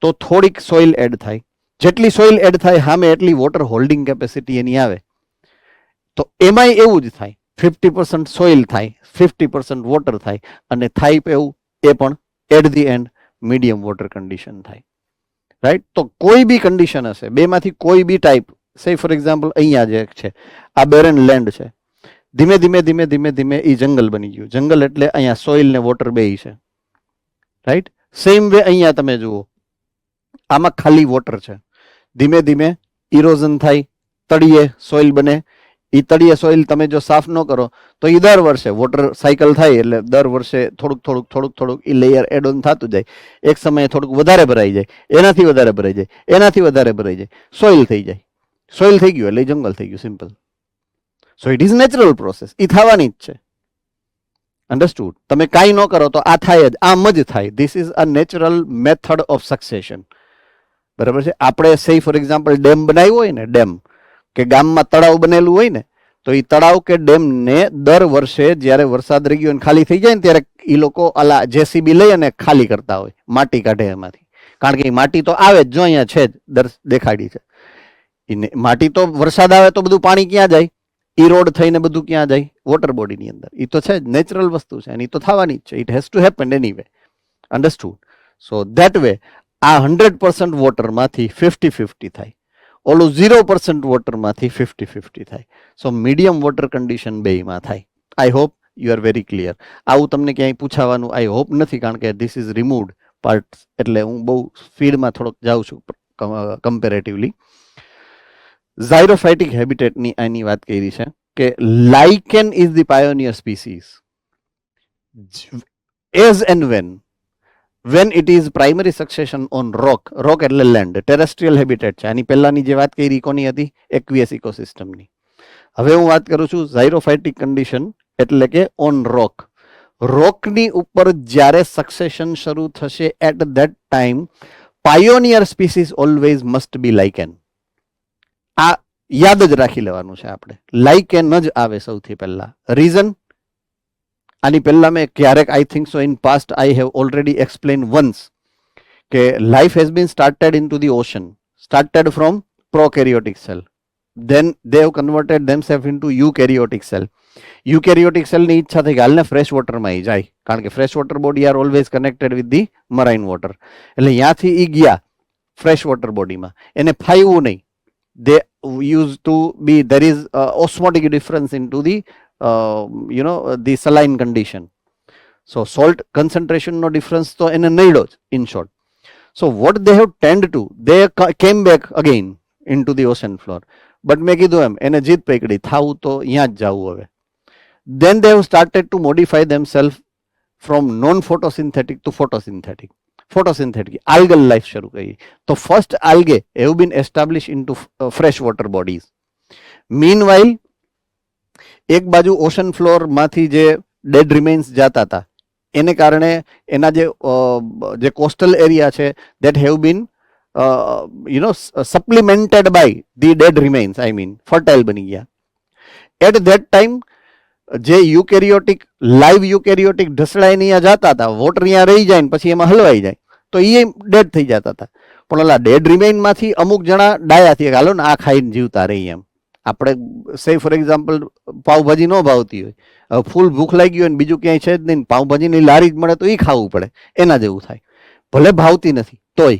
તો થોડીક સોઇલ એડ થાય. જેટલી સોઇલ એડ થાય સામે એટલી વોટર હોલ્ડિંગ કેપેસિટી એની આવે. તો એમાંય એવું જ થાય, 50% સોઇલ થાય, 50% વોટર થાય, અને થાય એવું એ પણ at the end medium water condition થાય, રાઈટ? તો કોઈ બી કન્ડિશન હશે, બેમાંથી કોઈ બી ટાઈપ, સે ફોર એક્ઝામ્પલ અહીંયા જે છે આ બેરન લેન્ડ છે, ધીમે ધીમે ધીમે ધીમે ધીમે એ જંગલ બની ગયું. જંગલ એટલે અહીંયા સોઇલ ને વોટર બે છે, રાઈટ? સેમ વે અહીંયા તમે જુઓ, આમાં ખાલી વોટર છે, ધીમે ધીમે ઇરોઝન થાય, તળિયે સોઇલ બને. એ તળિયે સોઇલ તમે જો સાફ ન કરો તો એ દર વર્ષે વોટર સાયકલ થાય એટલે દર વર્ષે થોડુંક એ લેયર એડ ઓન થતું જાય. એક સમયે થોડુંક વધારે ભરાઈ જાય, એનાથી વધારે ભરાઈ જાય, એનાથી વધારે ભરાઈ જાય, સોઇલ થઈ જાય. સોઇલ થઈ ગયું એટલે જંગલ થઈ ગયું, simple. So it is natural process, એ થવાની જ છે. અન્ડરસ્ટુડ? તમે કાંઈ ન કરો તો આ થાય જ, આમ જ થાય. This is a natural method of succession. બરાબર છે? આપણે સે ફોર એક્ઝામ્પલ ડેમ બનાવ્યો હોય ને, ડેમ કે ગામમાં તળાવ બનેલું હોય ને, તો એ તળાવ કે ડેમને દર વર્ષે જ્યારે વરસાદ રહી ગયો અને ખાલી થઈ જાય ને ત્યારે એ લોકો અલા જેસીબી લઈ અને ખાલી કરતા હોય, માટી કાઢે એમાંથી. કારણ કે એ માટી તો આવે જ, જો અહીંયા છે જ દેખાડી છે. માટી તો વરસાદ આવે તો બધું પાણી ક્યાં જાય? ઈ રોડ થઈને બધું ક્યાં જાય? વોટર બોડીની અંદર. એ તો છે જ, નેચરલ વસ્તુ છે અને એ તો થવાની જ છે. It has to happen anyway. Understood? So that way આ 100% વોટરમાંથી 50-50 થાય, ઓલું 0% વોટરમાંથી 50-50 થાય. સો મીડિયમ વોટર કન્ડિશન બેમાં થાય. I hope you are very clear. આવું તમને ક્યાંય પૂછાવાનું આઈ હોપ નથી, કારણ કે ધીસ ઇઝ રિમૂવડ પાર્ટ, એટલે હું બહુ સ્પીડમાં થોડોક જાઉં છું કમ્પેરેટિવલી. ઝાયરોફાઇટિક હેબિટેટની આની વાત કરી છે કે lichen is the pioneer species as and when it is primary succession on rock એટલે લેન્ડ, ટેરેસ્ટ્રીયલ હેબિટેટ છે. આની પહેલાની જે વાત કરી કોની હતી? એક્વિયસ ઇકોસિસ્ટમની. હવે હું વાત કરું છું ઝાયરોફાઇટિક કન્ડિશન એટલે કે ઓન રોક. રોકની ઉપર જ્યારે સક્સેશન શરૂ થશે at that time pioneer species always must be lichen. આ યાદ જ રાખી લેવાનું છે આપણે. લાઇકેન જ આવે સૌથી પહેલા. રીઝન? આની પહેલા મેં ક્યારેક I think so in past I have already explain once કે life has been started in the ocean, started from prokaryotic cell, then they have converted themselves into eukaryotic cell. eukaryotic cell ની ઈચ્છા થઈ કે હાલને ફ્રેશ વોટરમાં ઈ જાય, કારણ કે fresh water body are always connected with the marine water. એટલે ત્યાંથી ઈ ગયા ફ્રેશ વોટર બોડીમાં, એને ફાવ્યું નહીં. they used to be, there is osmotic difference into the the saline condition. So salt concentration no difference તો એને નડ્યો જ, in short. So what they have tend to, they came back again into the ocean floor. But મેં કીધું એમ એને જીત પકડી થાવું તો અહીંયા જ જવું હવે. Then they have started to modify themselves from non-photosynthetic to photosynthetic. Photosynthetic algal life શરૂ કરી. તો first algae have been established into freshwater bodies. Meanwhile એક બાજુ ઓશન ફ્લોર માંથી જે ડેડ રિમેન્સ જતા હતા એને કારણે એના જે કોસ્ટલ એરિયા છે that have been supplemented by the dead remains, I mean fertile બની ગયા. At that time જે યુકેરિયોટિક લાઈવ યુકેરિયોટિક ઢસડાઈને અહીંયા જતા હતા, વોટર અહીંયા રહી જાય ને પછી એમાં હલવાઈ જાય તો એ ડેડ થઈ જતા હતા. પણ ઓલા ડેડ રિમેઇનમાંથી અમુક જણા ડાયા થઈ હાલો ને આ ખાઈને જીવતા રહી એમ. આપણે સે ફોર એક્ઝામ્પલ પાવભાજી ન ભાવતી હોય, ફૂલ ભૂખ લાગી હોય ને બીજું ક્યાંય છે જ નહીં, પાવભાજીની લારી જ મળે તો એ ખાવું પડે, એના જેવું થાય. ભલે ભાવતી નથી તોય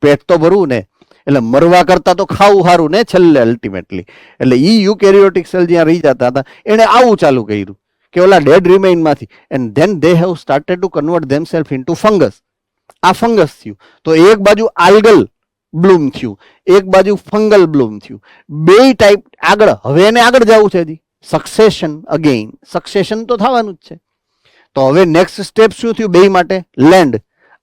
પેટ તો ભરવું ને, એટલે મરવા કરતા તો ખાવું સારું ને છેલ્લે અલ્ટિમેટલી. એટલે ઈ યુકેરિયોટિક સેલ જ્યાં રહી જતા હતા એને આવું ચાલુ કર્યું કે ઓલા ડેડ રિમેઇનમાંથી, and then they have started to convert themself into fungus. આ ફંગસ થયું તો એક બાજુ આલ્ગલ બ્લૂમ થયું, એક બાજુ ફંગલ બ્લૂમ થયું, બે ટાઈપ આગળ. હવે એને આગળ જવું છે હજી સક્સેશન, અગેઇન સક્સેશન તો થવાનું જ છે. તો હવે નેક્સ્ટ સ્ટેપ શું થયું બે માટે? લેન્ડ.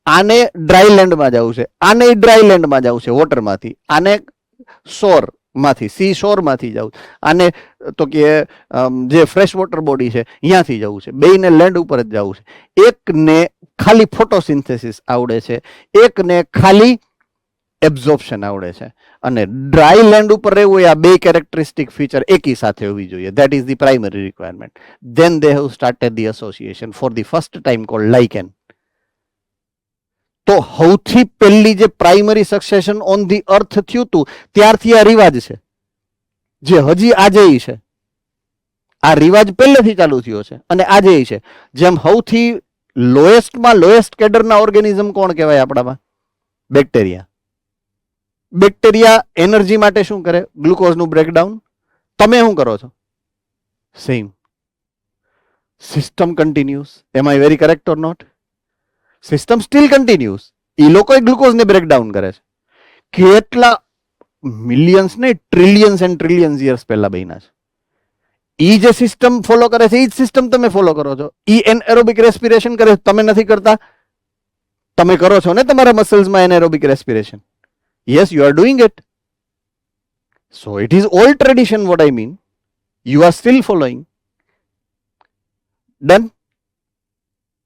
આને ડ્રાય લેન્ડમાં જવું છે, આને ડ્રાય લેન્ડમાં જવું છે વોટરમાંથી, આને શોરમાંથી સી શોરમાંથી જવું, આને તો કે જે ફ્રેશ વોટર બોડી છે અહીંયાથી જવું છે. બેયને લેન્ડ ઉપર જ જવું છે. એકને ખાલી ફોટોસિન્થેસિસ આવડે છે, એકને ખાલી એબ્ઝોર્પ્શન આવડે છે. અને ડ્રાય લેન્ડ ઉપર રહેવું હોય આ બે કેરેક્ટરિસ્ટિક ફીચર એકી સાથે હોવી જોઈએ. That is the primary requirement. Then they have started the association for the first time called lichen. તો સૌથી પહેલી જે primary succession on the earth થયું હતું ત્યારથી આ રિવાજ છે જે હજી આજે છે. આ રિવાજ પહેલેથી ચાલુ થયો છે અને આજે છે. જેમ સૌથી લોએસ્ટમાં લોએસ્ટ કેડરના ઓર્ગેનિઝમ કોણ કહેવાય આપણામાં? બેક્ટેરિયા. બેક્ટેરિયા એનર્જી માટે શું કરે? ગ્લુકોઝનું બ્રેકડાઉન. તમે શું કરો છો? Same. System continuous. Am I very correct or not? System still continuous. એ લોકોએ ગ્લુકોઝને બ્રેકડાઉન કરે છે. કેટલા મિલિયન્સ ને ટ્રિલિયન્સ એન્ડ ટ્રિલિયન્સ યર્સ પહેલા બન્યા છે. ઈ જે સિસ્ટમ ફોલો કરે છે એ જ સિસ્ટમ તમે ફોલો કરો છો. ઈ એનએરોબિક રેસ્પિરેશન કરે છે, તમે નથી કરતા? તમે કરો છો ને તમારા મસલ્સમાં anaerobic respiration. Yes, you are doing it. So it is old tradition, what I mean. You are still following. Done?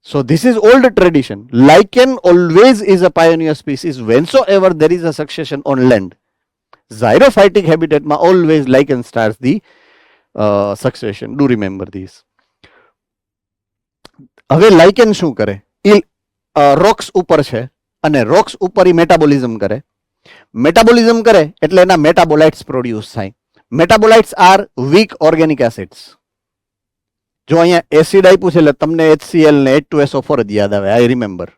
So this is old tradition. Lichen always is a pioneer species whensoever there is a succession on land. Xerophytic habitat ma always lichen starts the succession. Do remember this. હવે lichen શું કરે? એ રોક્સ ઉપર છે અને રોક્સ ઉપર એ મેટાબોલિઝમ કરે. મેટાબોલિઝમ કરે એટલે એના મેટાબોલાઇટ્સ પ્રોડ્યુસ થાય. Metabolites are weak organic acids. જો અહીંયા એસિડ આપ્યું છે એટલે તમને HCl ને H2SO4 જ યાદ આવે. I remember.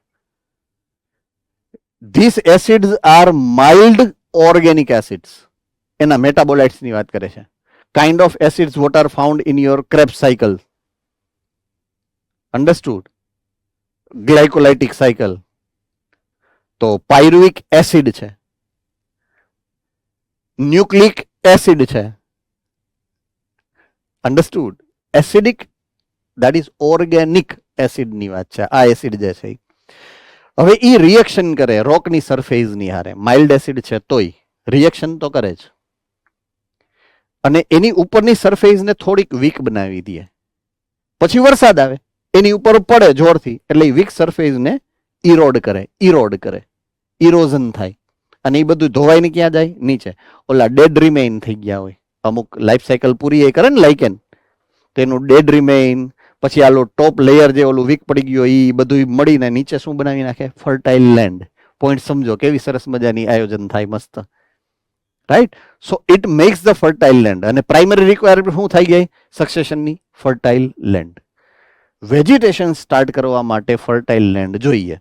These acids are mild organic acids. એના મેટાબોલાઇટ્સ ની વાત કરે છે. Kind of acids what are found in your Krebs cycle. Understood? Glycolytic cycle. તો પાયરુવિક એસિડ છે, ન્યુક્લિક એસિડ છે. Understood? Acidic that is organic acid ની વાત છે. આ એસિડ જે છે હવે ઈ રિએક્શન કરે રોકની સરફેસ ની હારે. માઇલ્ડ એસિડ છે તોય રિએક્શન તો કરે જ, અને એની ઉપરની સરફેસ ને થોડીક વીક બનાવી દે. પછી વરસાદ આવે એની ઉપર પડે જોરથી એટલે વીક સરફેસ ને ઇરોડ કરે. ઇરોઝન થાય અને એ બધું ધોવાઈને ક્યાં જાય? નીચે. ઓલા ડેડ રિમેઇન થઈ ગયા હોય, અમુક લાઈફ સાયકલ પૂરી એ કરે ને લાઇકેન, તેનું ડેડ રિમેઇન પછી આલો ટોપ લેયર જે ઓલું વીક પડી ગયો એ બધું મળીને નીચે શું બનાવી નાખે? Fertile land. પોઈન્ટ સમજો કેવી સરસ મજાની આયોજન થાય, મસ્ત. Right? So it makes the fertile land. અને પ્રાઇમરી રિક્વાયરમેન્ટ શું થઈ ગઈ સક્સેશનની? Fertile land. વેજીટેશન સ્ટાર્ટ કરવા માટે ફર્ટાઇલ લેન્ડ જોઈએ.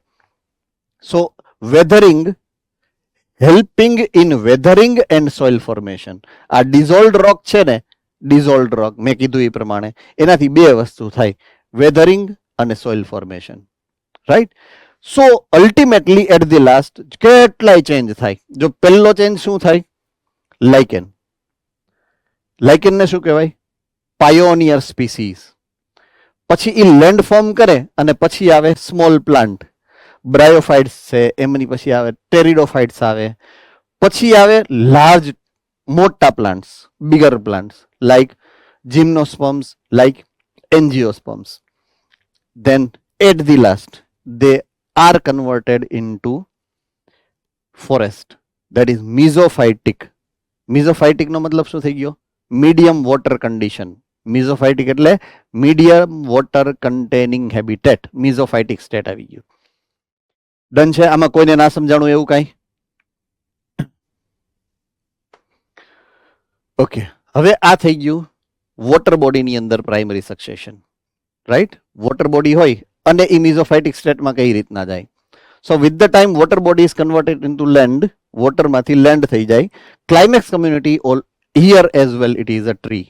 So weathering, helping in weathering and soil formation. આ ડિઝોલ્ડ રોક છે ને, ડિઝોલ્ડ રોક મેં કીધું એ પ્રમાણે એનાથી બે વસ્તુ થાય, વેધરિંગ અને soil formation. Right? So ultimately at the last કેટલાય ચેન્જ થાય. જો પહેલો ચેન્જ શું થાય? લાઇકેન. લાઇકેનને શું કહેવાય? Pioneer species. પછી એ લેન્ડ ફોર્મ કરે અને પછી આવે સ્મોલ પ્લાન્ટ, બ્રાયોફાઇટ્સ છે, એમની પછી આવે ટેરિડોફાઇટ્સ આવે, પછી આવે લાર્જ મોટા plants, bigger plants like gymnosperms, like angiosperms. Then at the last they are converted into forest, that is mesophytic. Mesophytic નો મતલબ શું થઈ ગયો? Medium water condition. Mesophytic એટલે medium water containing habitat. Mesophytic state આવી ગયું. ડન છે? આમાં કોઈને ના સમજાણું એવું કાંઈ? ઓકે, હવે આ થઈ ગયું વોટર બોડીની અંદર primary succession, right? Water body હોય અને એ મેસોફાઇટિક સ્ટેટમાં કઈ રીતના જાય? So with the time water body is converted into land, વોટરમાંથી લેન્ડ થઈ જાય. Climax community all here as well it is a tree,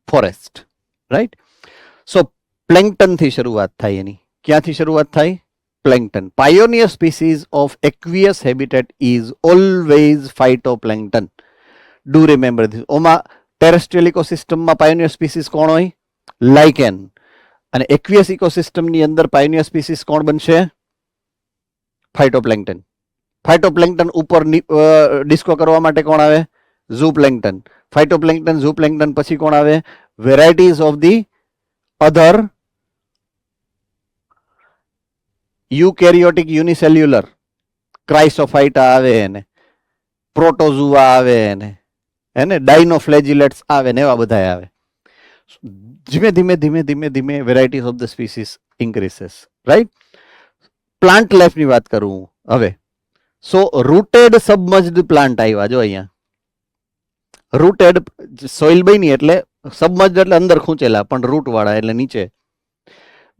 forest, right? So પ્લેન્કટનથી શરૂઆત થાય એની. ક્યાંથી શરૂઆત થાય? Plankton. Pioneer species of aqueous habitat is always phytoplankton. Do remember this. ઓમાં ટેરેસ્ટ્રિયલ ઇકોસિસ્ટમમાં પાયોનિયર સ્પીસીઝ કોણ હોય? લાઇકેન. અને એક્વિયસ ઇકોસિસ્ટમની અંદર પાયોનિયર સ્પીસીઝ કોણ બનશે? ફાઇટોપ્લેન્કટન. ફાઇટોપ્લેન્કટન ઉપર ડિસ્કો કરવા માટે કોણ આવે? ઝૂપ્લેન્કટન. ફાઇટોપ્લેન્કટન, ઝૂપ્લેન્કટન પછી કોણ આવે? Varieties of the other eukaryotic unicellular, Chrysophyta આવે એને, પ્રોટોઝુઆ આવે એને ડાયનોફ્લેજિલેટ્સ આવે ને, એવા બધા આવે. ધીમે ધીમે ધીમે ધીમે ધીમે varieties of the species increases, right? Plant લાઈફની વાત કરું હવે. સો રૂટેડ સબમર્જ્ડ પ્લાન્ટ આવ્યા. જો અહીંયા રૂટેડ સોઇલ બની એટલે સબમર્જ્ડ એટલે અંદર ખૂંચેલા, પણ રૂટ વાળા એટલે નીચે.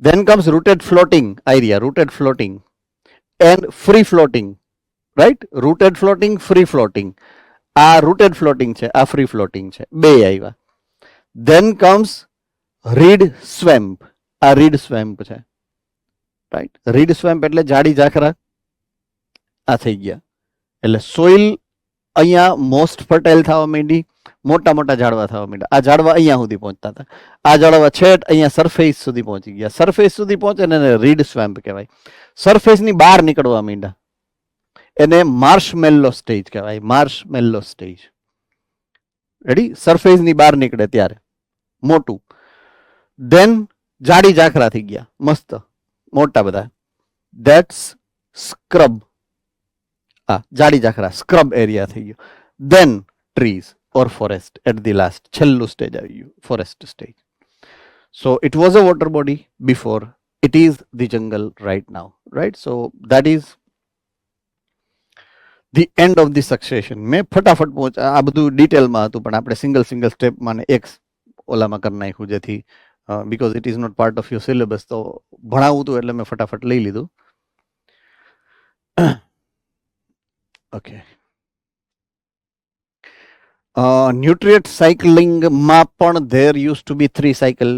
Then comes rooted floating area, rooted floating and free floating, right? Rooted floating, free floating. આ રૂટેડ ફ્લોટિંગ છે, આ ફ્રી ફ્લોટિંગ છે, બે આવ્યા. Then comes reed swamp. આ રીડ સ્વેમ્પ છે, રાઈટ? રીડ સ્વેમ્પ એટલે જાડી ઝાખરા. આ થઈ ગયા એટલે સોઇલ અહીંયા મોસ્ટ ફર્ટાઇલ થવા માંડી, મોટા મોટા ઝાડવા થવા માંડ્યા. આ ઝાડવા અહીંયા સુધી પહોંચતા હતા, આ ઝાડવા છેટ અહીંયા સરફેસ સુધી પહોંચી ગયા. સરફેસ સુધી પહોંચે ને એને રીડ સ્વેમ્પ કહેવાય. સરફેસની બહાર નીકળવા માંડ્યા એને માર્શમેલ્લો સ્ટેજ કહેવાય. માર્શમેલ્લો સ્ટેજ, રેડી? સરફેસની બહાર નીકળે ત્યારે મોટું. ધેન જાડી ઝાખરા થઈ ગયા, મસ્ત મોટા બધા. That's scrub. હા, જાડી ઝાખરા, સ્ક્રબ એરિયા થઈ ગયો. Then trees or forest at the last. છેલ્લું સ્ટેજ આવી ગયું, forest stage. So it was a water body before, it is the jungle right now, right? So that is the end of the succession. મેં ફટાફટ આ બધું ડિટેલમાં હતું, પણ આપણે સિંગલ સ્ટેપમાં ને એક ઓલામાં કરી નાખ્યું, જેથી because it is not part of your syllabus. તો ભણાવવું હતું એટલે મેં ફટાફટ લઈ લીધું. ઓકે, ન્યુટ્રિયન્ટ સાયકલિંગમાં પણ there use to be 3 cycle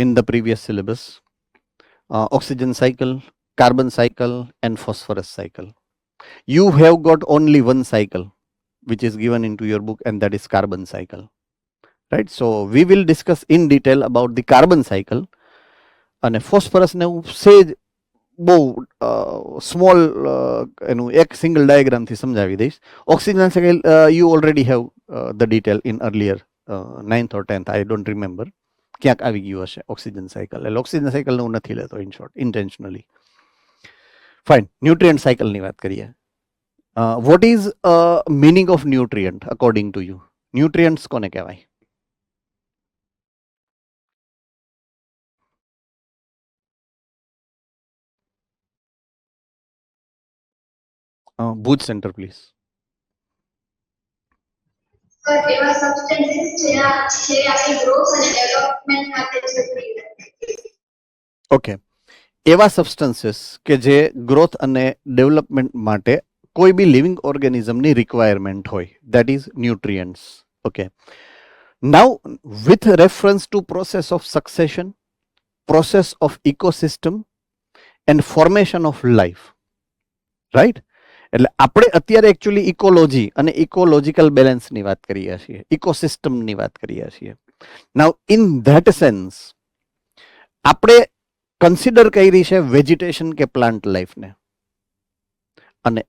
in the previous syllabus. Oxygen cycle, carbon cycle and phosphorus cycle. You have got only one cycle which is given into your book, and that is carbon cycle, right? So we will discuss in detail about the carbon cycle. અને phosphorus ને હું સેજ બહુ સ્મોલ એનું એક સિંગલ ડાયાગ્રામથી સમજાવી દઈશ. Oxygen cycle you already have the detail in earlier 9th or 10th, I don't remember, ક્યાંક આવી ગયું હશે ઓક્સિજન સાયકલ. એટલે ઓક્સિજન સાયકલને હું નથી લેતો in short, intentionally. Fine, nutrient સાયકલની વાત કરીએ. What is meaning of nutrient according to you? Nutrients કોને કહેવાય? Bhuj centre please. એવા સબસ્ટેન્સીસ જે આપણી ગ્રોથ અને ડેવલપમેન્ટ માટે જરૂરી છે. ઓકે, એવા સબસ્ટન્સીસ કે જે ગ્રોથ અને ડેવલપમેન્ટ માટે કોઈ બી લિવિંગ ઓર્ગેનિઝમની રિક્વાયરમેન્ટ હોય, that is nutrients. Okay, now with reference to process of succession, process of ecosystem and formation of life, right? એટલે આપણે અત્યારે એકચ્યુઅલી ઇકોલોજી અને ઇકોલોજીકલ બેલેન્સની વાત કરીએ છીએ, ઇકોસિસ્ટમની વાત કરીએ છીએ. નાઉ ઇન ધેટ સેન્સ આપણે કન્સિડર કરી છે વેજીટેશન કે પ્લાન્ટ લાઈફને, અને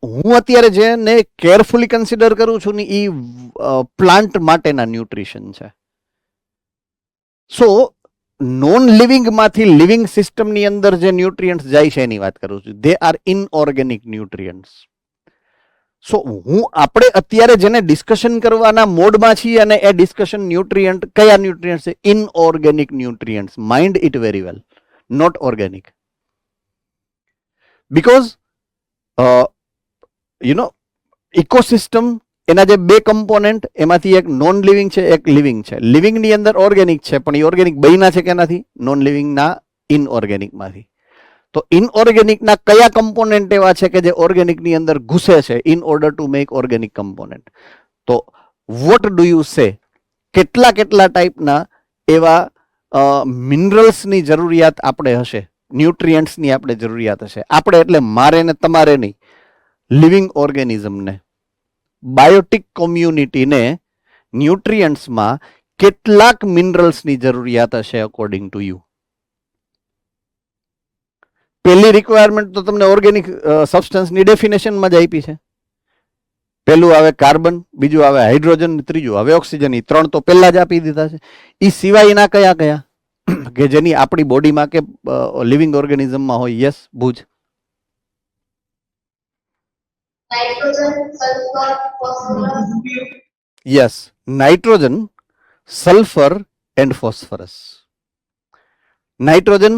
હું અત્યારે જેને કેરફુલી કન્સિડર કરું છું ને એ પ્લાન્ટ માટેના ન્યુટ્રિશન છે. સો નોન લિવિંગ માંથી લિવિંગ સિસ્ટમની અંદર જે ન્યુટ્રિયન્ટ્સ જાય છે એની વાત કરું છું. They are inorganic nutrients. So આપણે અત્યારે જેને ડિસ્કશન કરવાના મોડમાં છીએ અને એ ડિસ્કશન ન્યુટ્રિયન્ટ કયા ન્યુટ્રિયન્ટ છે? Inorganic nutrients. Mind it very well, not organic. Because ecosystem એના જે બે કમ્પોનેન્ટ, એમાંથી એક નોન લિવિંગ છે, એક લિવિંગ છે. લિવિંગની અંદર ઓર્ગેનિક છે, પણ એ ઓર્ગેનિક બન્યા છે કેનાથી? નોન લિવિંગના ઇનઓર્ગેનિકમાંથી. તો ઇનઓર્ગેનિકના કયા કમ્પોનેન્ટ એવા છે કે જે ઓર્ગેનિકની અંદર ઘૂસે છે in order to make organic component? તો વોટ ડુ યુ સે? કેટલા ટાઈપના એવા મિનરલ્સની જરૂરિયાત આપણે હશે, ન્યુટ્રિયન્ટ્સની આપણે જરૂરિયાત હશે. આપણે એટલે મારે ને તમારે નહીં, લિવિંગ ઓર્ગેનિઝમને, બાયોટિક કોમ્યુનિટીને ન્યુટ્રિયન્ટ્સમાં કેટલાક મિનરલ્સની જરૂરિયાત હશે અકોર્ડિંગ ટુ યુ? પહેલી રિક્વાયરમેન્ટ તો તમને ઓર્ગેનિક સબસ્ટન્સની ડેફિનેશનમાં જ આપી છે. પહેલું આવે કાર્બન, બીજું આવે હાઇડ્રોજન, ત્રીજું આવે ઓક્સિજન. એ ત્રણ તો પહેલા જ આપી દીધા છે. એ સિવાયના કયા કે જેની આપણી બોડીમાં કે લિવિંગ ઓર્ગેનિઝમમાં હોય? Yes Bhuj. Nitrogen, sulphur, phosphorus. Yes, nitrogen, sulphur and phosphorus. Nitrogen,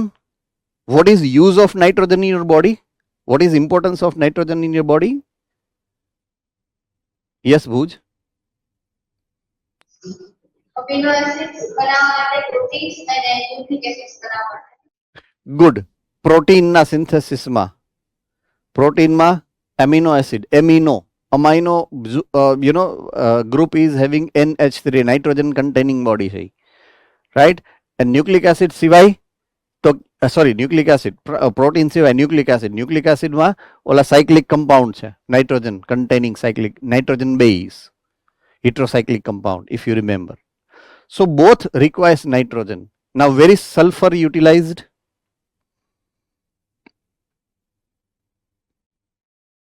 what is use of nitrogen in your body? What is importance of nitrogen in your body? Yes, Bhuj. Amino acids બનાવવા માટે, પ્રોટીન્સ અને ન્યુક્લિક એસિડ્સ બનાવવા માટે. Good. પ્રોટીનના સિન્થેસિસમાં, પ્રોટીનમાં amino acid, amino group is having NH3, nitrogen containing body છે, right? And nucleic acid સિવાય તો ન્યુક્લિક એસિડ, પ્રોટીન સિવાય ન્યુક્લિક એસિડમાં ઓલા સાયક્લિક કમ્પાઉન્ડ છે, nitrogen containing cyclic, nitrogen base, heterocyclic compound, if you remember. So both requires nitrogen. Now where is sulfur utilized?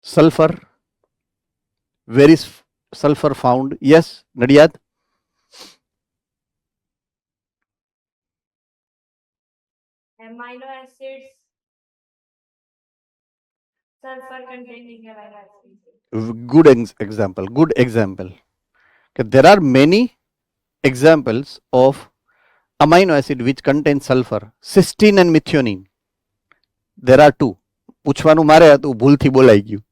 Sulfur, where is sulfur found? Yes, Nadiyat. Amino acids, sulfur containing amino acids. Good example. Okay, there are many examples of amino acid which contain sulfur. Cysteine and methionine. There are two. પૂછવાનું મારે હતું, ભૂલથી બોલાઈ ગયું.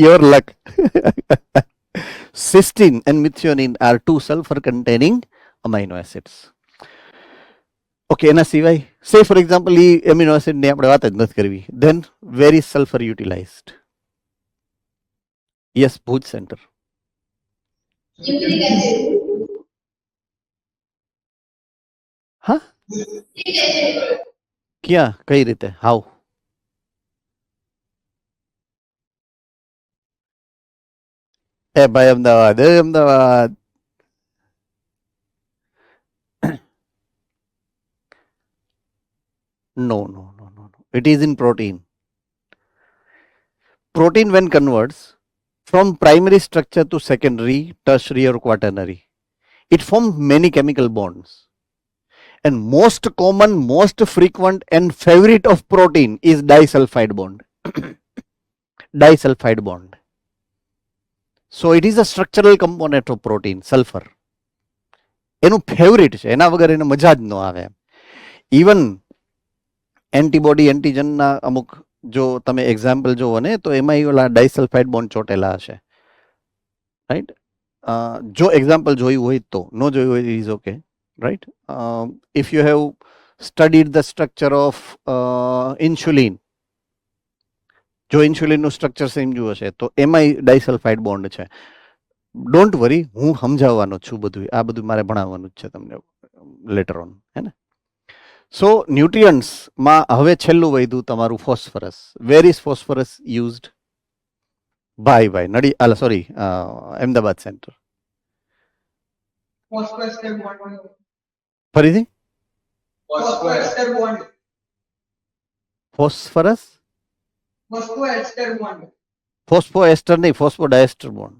Your luck. Cysteine and methionine are two sulfur containing amino acids. Okay, એના સિવાય say for example A amino acid ની આપણે વાત જ નથી કરવી. Then where is sulfur utilized? Yes, Bhuj center. Nucleic acid. હા, ન્યુક્લિક એસિડ. ક્યાં, કઈ રીતે, હાઉ? એ ભાઈ Ahmedabad. No. It is in protein. Protein when converts from primary structure to secondary, tertiary or quaternary, it forms many chemical bonds. And most common, most frequent and favorite of protein is disulfide bond. Disulfide bond. So it is a structural component of protein, sulfur. એનું ફેવરિટ છે, એના વગર એને મજા જ ન આવે. ઇવન એન્ટીબોડી, એન્ટીજનના અમુક જો તમે એક્ઝામ્પલ જોવો ને તો એમાં ઓલા ડાયસલ્ફાઇડ બોન્ડ ચોટેલા હશે, રાઈટ? જો એક્ઝામ્પલ જોયું હોય તો, ન જોયું હોય is okay, right? If you have studied the structure of insulin, જો ઇન્સ્યુલિનનું સ્ટ્રક્ચર સમજ્યું હશે તો એમાં ડાયસલ્ફાઇડ બોન્ડ છે. ડોન્ટ વરી, હું સમજાવવાનો છું બધું, આ બધું મારે ભણાવવાનું જ છે તમને લેટર ઓન, હે ને? સો ન્યુટ્રિયન્ટ્સમાં હવે છેલ્લું વધ્યું તમારું phosphorus. Where is phosphorus used? ભાઈ નડી sorry Ahmedabad centre. Phosphoester bond. ફરીથી Phosphoester bond. Phosphorus Phosphoester bond. Phosphoester નહીં, phosphodiester bond.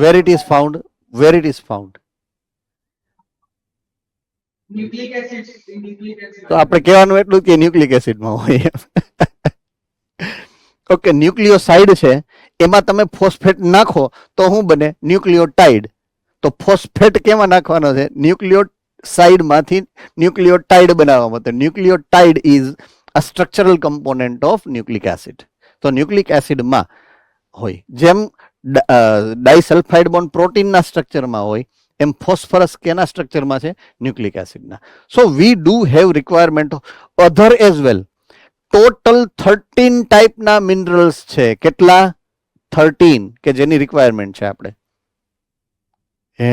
Where it is found? Where it is found? Nucleic acids. In nucleic acid. તો આપણે કહેવાનું એટલું કે ન્યુક્લિક એસિડમાં હોય. ઓકે, ન્યુક્લિયોસાઇડ છે એમાં તમે ફોસ્ફેટ નાખો તો શું બને? ન્યુક્લિયોટાઇડ. તો ફોસ્ફેટ કેમાં નાખવાનો છે? ન્યુક્લિયોસાઇડમાંથી ન્યુક્લિયોટાઇડ બનાવવા માટે. Nucleotide is a structural component of nucleic acid. તો ન્યુક્લિક એસિડમાં હોય જેમ ડાયસલ્ફાઇડ બોન્ડ પ્રોટીનના સ્ટ્રક્ચરમાં હોય એમ ફોસ્ફરસ કેના સ્ટ્રક્ચરમાં છે? ન્યુક્લિક એસિડના. So we do have requirement other as well. Total 13 ટાઈપના મિનરલ્સ છે. કેટલા? 13 કે જેની રિક્વાયરમેન્ટ છે આપણે. હે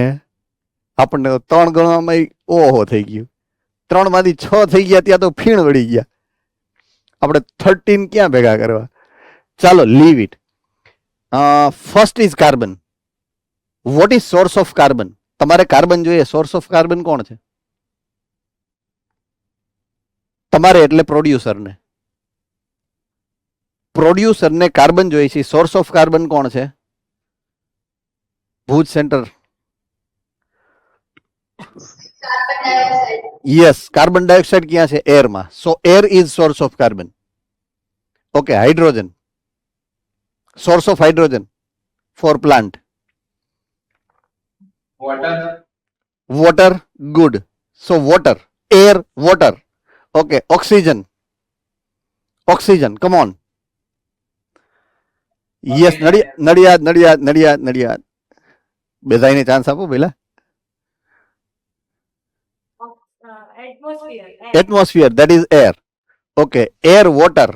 આપણને તો 3 ગણવામાં ઓહો થઈ ગયું. 3 માંથી 6 થઈ ગયા ત્યાં તો ફીણ વળી ગયા. આપણે 13 ક્યાં ભેગા કરવા? ચાલો leave it. First is carbon. What is source of carbon? તમારે કાર્બન જોઈએ. સોર્સ ઓફ કાર્બન કોણ છે? તમારે એટલે પ્રોડ્યુસરને. પ્રોડ્યુસરને કાર્બન જોઈએ છે. સોર્સ ઓફ કાર્બન કોણ છે? Bhuj centre. Carbon dioxide. Yes, carbon dioxide ક્યાં છે? એરમાં. So air is source of carbon. Okay, hydrogen. Source of hydrogen for plant. Water. Water. Good. So water, air, water. Okay, oxygen. Oxygen, come on. Yes, Nadiad. બધાને ચાન્સ આપો પેલા. Atmosphere. Atmosphere, that is air. Okay, air, water,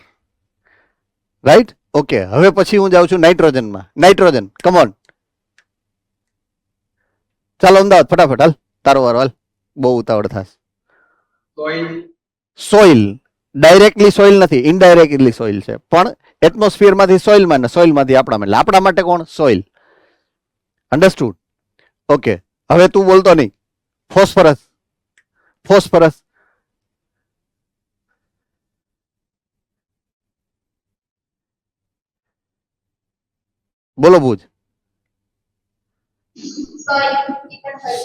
right. Okay, હવે પછી હું જાઉં છું નાઇટ્રોજનમાં. Nitrogen, come on. ચાલો અમદાવાદ ફટાફટ હાલ. તારો વારો હાલ. બહુ ઉતાવળ થાશ. Soil. સોઇલ. ડાયરેક્ટલી સોઇલ નથી, ઇનડાયરેક્ટલી સોઇલ છે. પણ એટમોસ્ફિયરમાંથી સોઇલમાં ને સોઇલમાંથી આપણામાં. એટલે આપણા માટે કોણ? સોઇલ. અન્ડરસ્ટુડ? ઓકે, હવે તું બોલતો નહીં. ફોસ્ફરસ. ફોસ્ફરસ. બોલો Bhuj. Soil.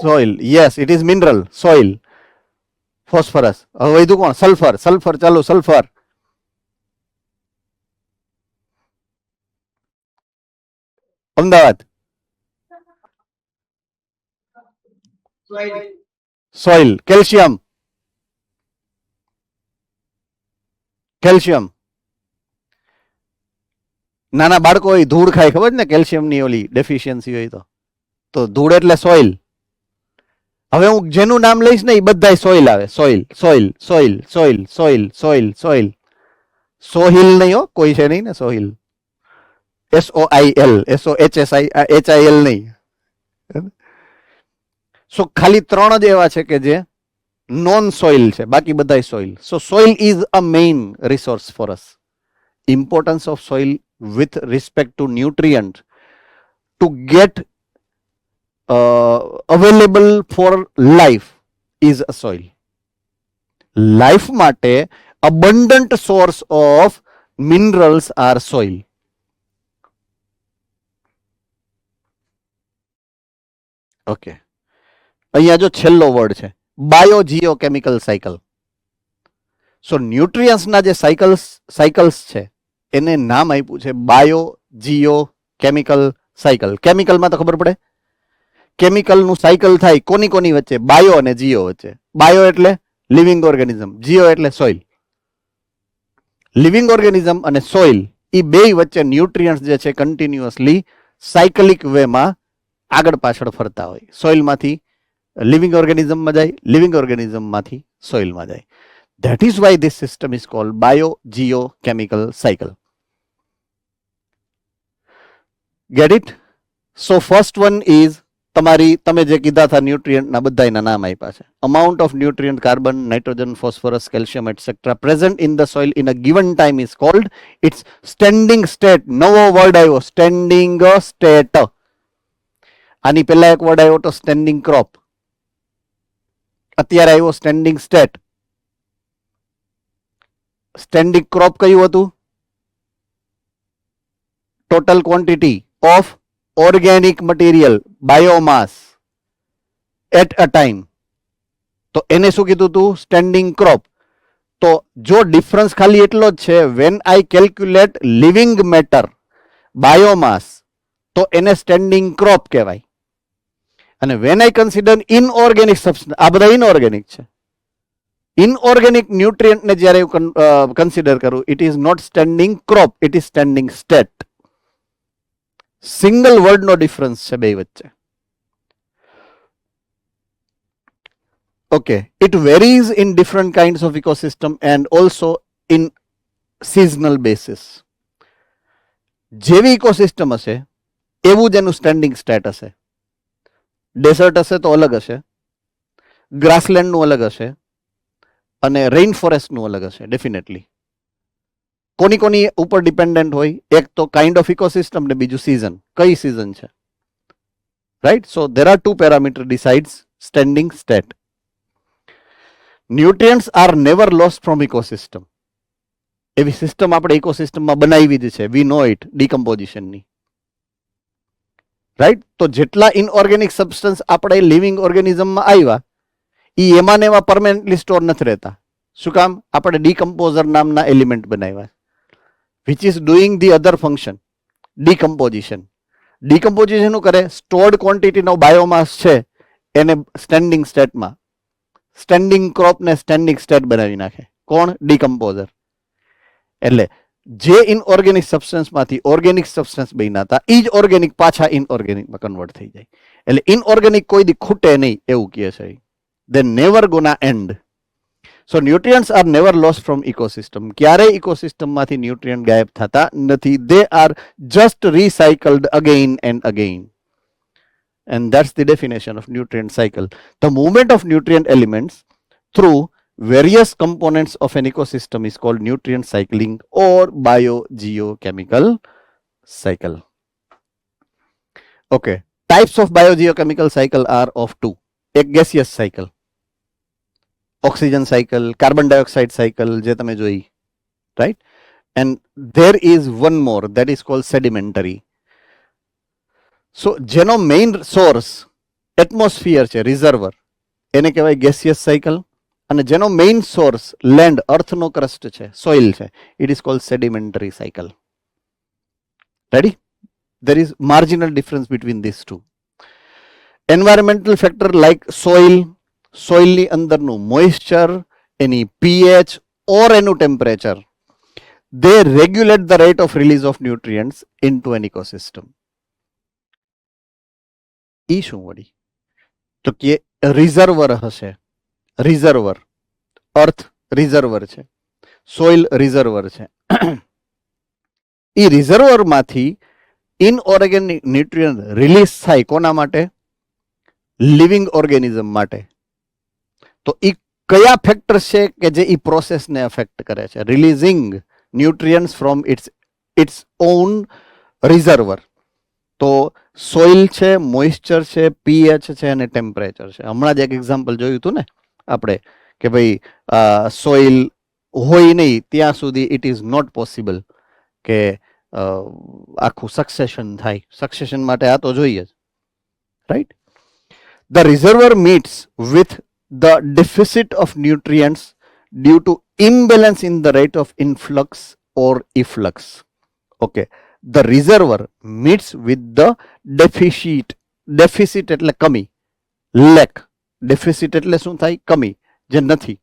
Soil. Yes, it is mineral. Soil. Phosphorus. હવે વધ્યું કોણ? સલ્ફર. સલ્ફર, ચાલો sulphur. Ahmedabad. Soil. Soil. Calcium. Calcium. નાના બાળકો હોય ધૂળ ખાય, ખબર છે ને? કેલ્શિયમની ઓલી ડેફિશિયન્સી હોય તો ધૂળ એટલે સોઇલ. હવે હું જેનું નામ લઈશ ને એ બધા સોઇલ આવે. Soil, soil, soil, soil, soil, soil, soil. Sohil નહીં હો, કોઈ છે નહીં ને સોહિલ. SOIL, SOHSIL નહીં. સો ખાલી 3 જ એવા છે કે જે નોન સોઇલ છે, બાકી બધા soil. So soil is a main resource for us. Importance of soil with respect to nutrient to get available for life is a soil. Life માટે abundant source of minerals are soil. Okay. અહીંયા જો છેલ્લો વર્ડ છે બાયોજીઓકેમિકલ સાયકલ. સો ન્યુટ્રિયન્ટ્સના જે સાયકલ્સ છે એને નામ આપ્યું છે બાયો જીઓ કેમિકલ સાયકલ. કેમિકલમાં તો ખબર પડે, કેમિકલનું સાયકલ થાય કોની વચ્ચે? બાયો અને જીઓ વચ્ચે. બાયો એટલે લિવિંગ ઓર્ગેનિઝમ, જીઓ એટલે સોઇલ. લિવિંગ ઓર્ગેનિઝમ અને સોઇલ એ બે વચ્ચે ન્યુટ્રિયન્ટ્સ જે છે કન્ટિન્યુઅસલી સાયકલિક વેમાં આગળ પાછળ ફરતા હોય. સોઇલમાંથી લિવિંગ ઓર્ગેનિઝમમાં જાય, લિવિંગ ઓર્ગેનિઝમમાંથી સોઇલમાં જાય. That is why this system is called biogeochemical cycle. Get it? So first one is તમે જે કીધા હતા ન્યુટ્રિયન્ટના બધાયના નામ આપ્યા છે. Amount of nutrient carbon, nitrogen, phosphorus, calcium etcetera present in the soil in a given time is called its standing state. નવો વર્ડ આવ્યો, સ્ટેન્ડિંગ સ્ટેટ. આની પહેલા એક વર્ડ આવ્યો તો સ્ટેન્ડિંગ ક્રોપ, અત્યારે આવ્યો સ્ટેન્ડિંગ સ્ટેટ. સ્ટેન્ડિંગ ક્રોપ કયું હતું? Total quantity of organic material biomass at a time. તો એને શું કીધું હતું? Standing crop. તો જો ડિફરન્સ ખાલી એટલો જ છે, when I calculate living matter biomass તો એને સ્ટેન્ડિંગ ક્રોપ કહેવાય. અને when I consider inorganic substance, આ બધા ઇનઓર્ગેનિક છે. ઇનઓર્ગેનિક ન્યુટ્રિયન્ટને જ્યારે કન્સિડર કરું, it is not standing crop, it is standing state. Single વર્ડનો ડિફરન્સ છે બે વચ્ચે. Okay, it varies in different kinds of ecosystem and also in seasonal basis. જેવી ઇકોસિસ્ટમ હશે એવું જ એનું સ્ટેન્ડિંગ સ્ટેટ હશે. ડેઝર્ટ હશે તો અલગ હશે, ગ્રાસલેન્ડનું અલગ હશે અને રેઇન ફોરેસ્ટનું અલગ હશે ડેફિનેટલી. કોની ઉપર ડિપેન્ડન્ટ હોય? એક તો કાઇન્ડ ઓફ ઇકોસિસ્ટમ ને બીજું સિઝન. કઈ સિઝન છે, right? So there are two parameters decides standing state. Nutrients are never lost from ecosystem. એવી સિસ્ટમ આપણે ઇકોસિસ્ટમમાં બનાવી જ છે, વી નો ઇટ, ડિકમ્પોઝિશનની, રાઈટ? તો જેટલા ઇનઓર્ગેનિક સબસ્ટન્સ આપણે લિવિંગ ઓર્ગેનિઝમમાં આવ્યા એ એમાં ને એમાં પરમેનન્ટલી સ્ટોર નથી રહેતા. શું કામ? આપણે ડીકમ્પોઝર નામના એલિમેન્ટ બનાવ્યા, which is doing the other function, decomposition. Decomposition શું કરે? સ્ટોર્ડ ક્વોન્ટિટીનો બાયોમાસ છે એને સ્ટેન્ડિંગ સ્ટેટમાં, સ્ટેન્ડિંગ ક્રોપને સ્ટેન્ડિંગ સ્ટેટ બનાવી નાખે. કોણ? ડીકમ્પોઝર. એટલે જે ઇનઓર્ગેનિક સબસ્ટન્સમાંથી ઓર્ગેનિક સબસ્ટન્સ બન્યા હતા એ જ ઓર્ગેનિક પાછા ઇનઓર્ગેનિકમાં કન્વર્ટ થઈ જાય. એટલે ઇનઓર્ગેનિક કોઈ દી ખૂટે નહીં એવું કહે છે. they never gonna end. So nutrients are never lost from ecosystem. ક્યારેય ઇકોસિસ્ટમમાંથી ન્યુટ્રિયન્ટ ગાયબ થતા નથી. they are just recycled again and again. And that's the definition of nutrient cycle. The movement of nutrient elements through various components of an ecosystem is called nutrient cycling or biogeochemical cycle. Okay, types of biogeochemical cycle are of two. એક gaseous cycle, oxygen cycle, carbon dioxide cycle જે તમે જોઈ, right? And there is one more that is called sedimentary. So જેનો મેઇન સોર્સ એટમોસ્ફિયર છે, રિઝર્વર, એને કહેવાય ગેસિયસ સાયકલ. અને જેનો મેઇન સોર્સ લેન્ડ, અર્થનો ક્રસ્ટ છે, સોઇલ છે, it is called sedimentary cycle. Ready? there is marginal difference between these two. Environmental factor like સોઇલની અંદરનું મોઇસ્ચર, એની pH or એનું temperature, they regulate the rate of release of nutrients into an ecosystem. ઈ શું વળી? તો કે રિઝર્વર હશે, રિઝર્વર, અર્થ રિઝર્વર છે, સોઇલ રિઝર્વર છે. ઈ રિઝર્વરમાંથી ઇનઓર્ગેનિક ન્યુટ્રિયન્ટ રિલીઝ થાય કોના માટે? લિવિંગ ઓર્ગેનિઝમ માટે. તો ઈ કયા ફેક્ટર્સ છે કે જે ઈ પ્રોસેસને અફેક્ટ કરે છે? Releasing nutrients from its own reservoir. તો સોઇલ છે, મોઇસ્ચર છે, પીએચ છે અને ટેમ્પરેચર છે. હમણાં જ એક એક્ઝામ્પલ જોયું હતું ને આપણે કે ભાઈ સોઇલ હોય નહીં ત્યાં સુધી ઇટ ઇઝ નોટ પોસિબલ કે આખું સક્સેશન થાય. સક્સેશન માટે આ તો જોઈએ જ, right? The reservoir meets with the deficit of nutrients due to imbalance in the rate of influx or efflux. Okay. The reservoir meets with the deficit. Deficit એટલે કમી, lack. Deficit એટલે શું થાય? કમી, જે નથી.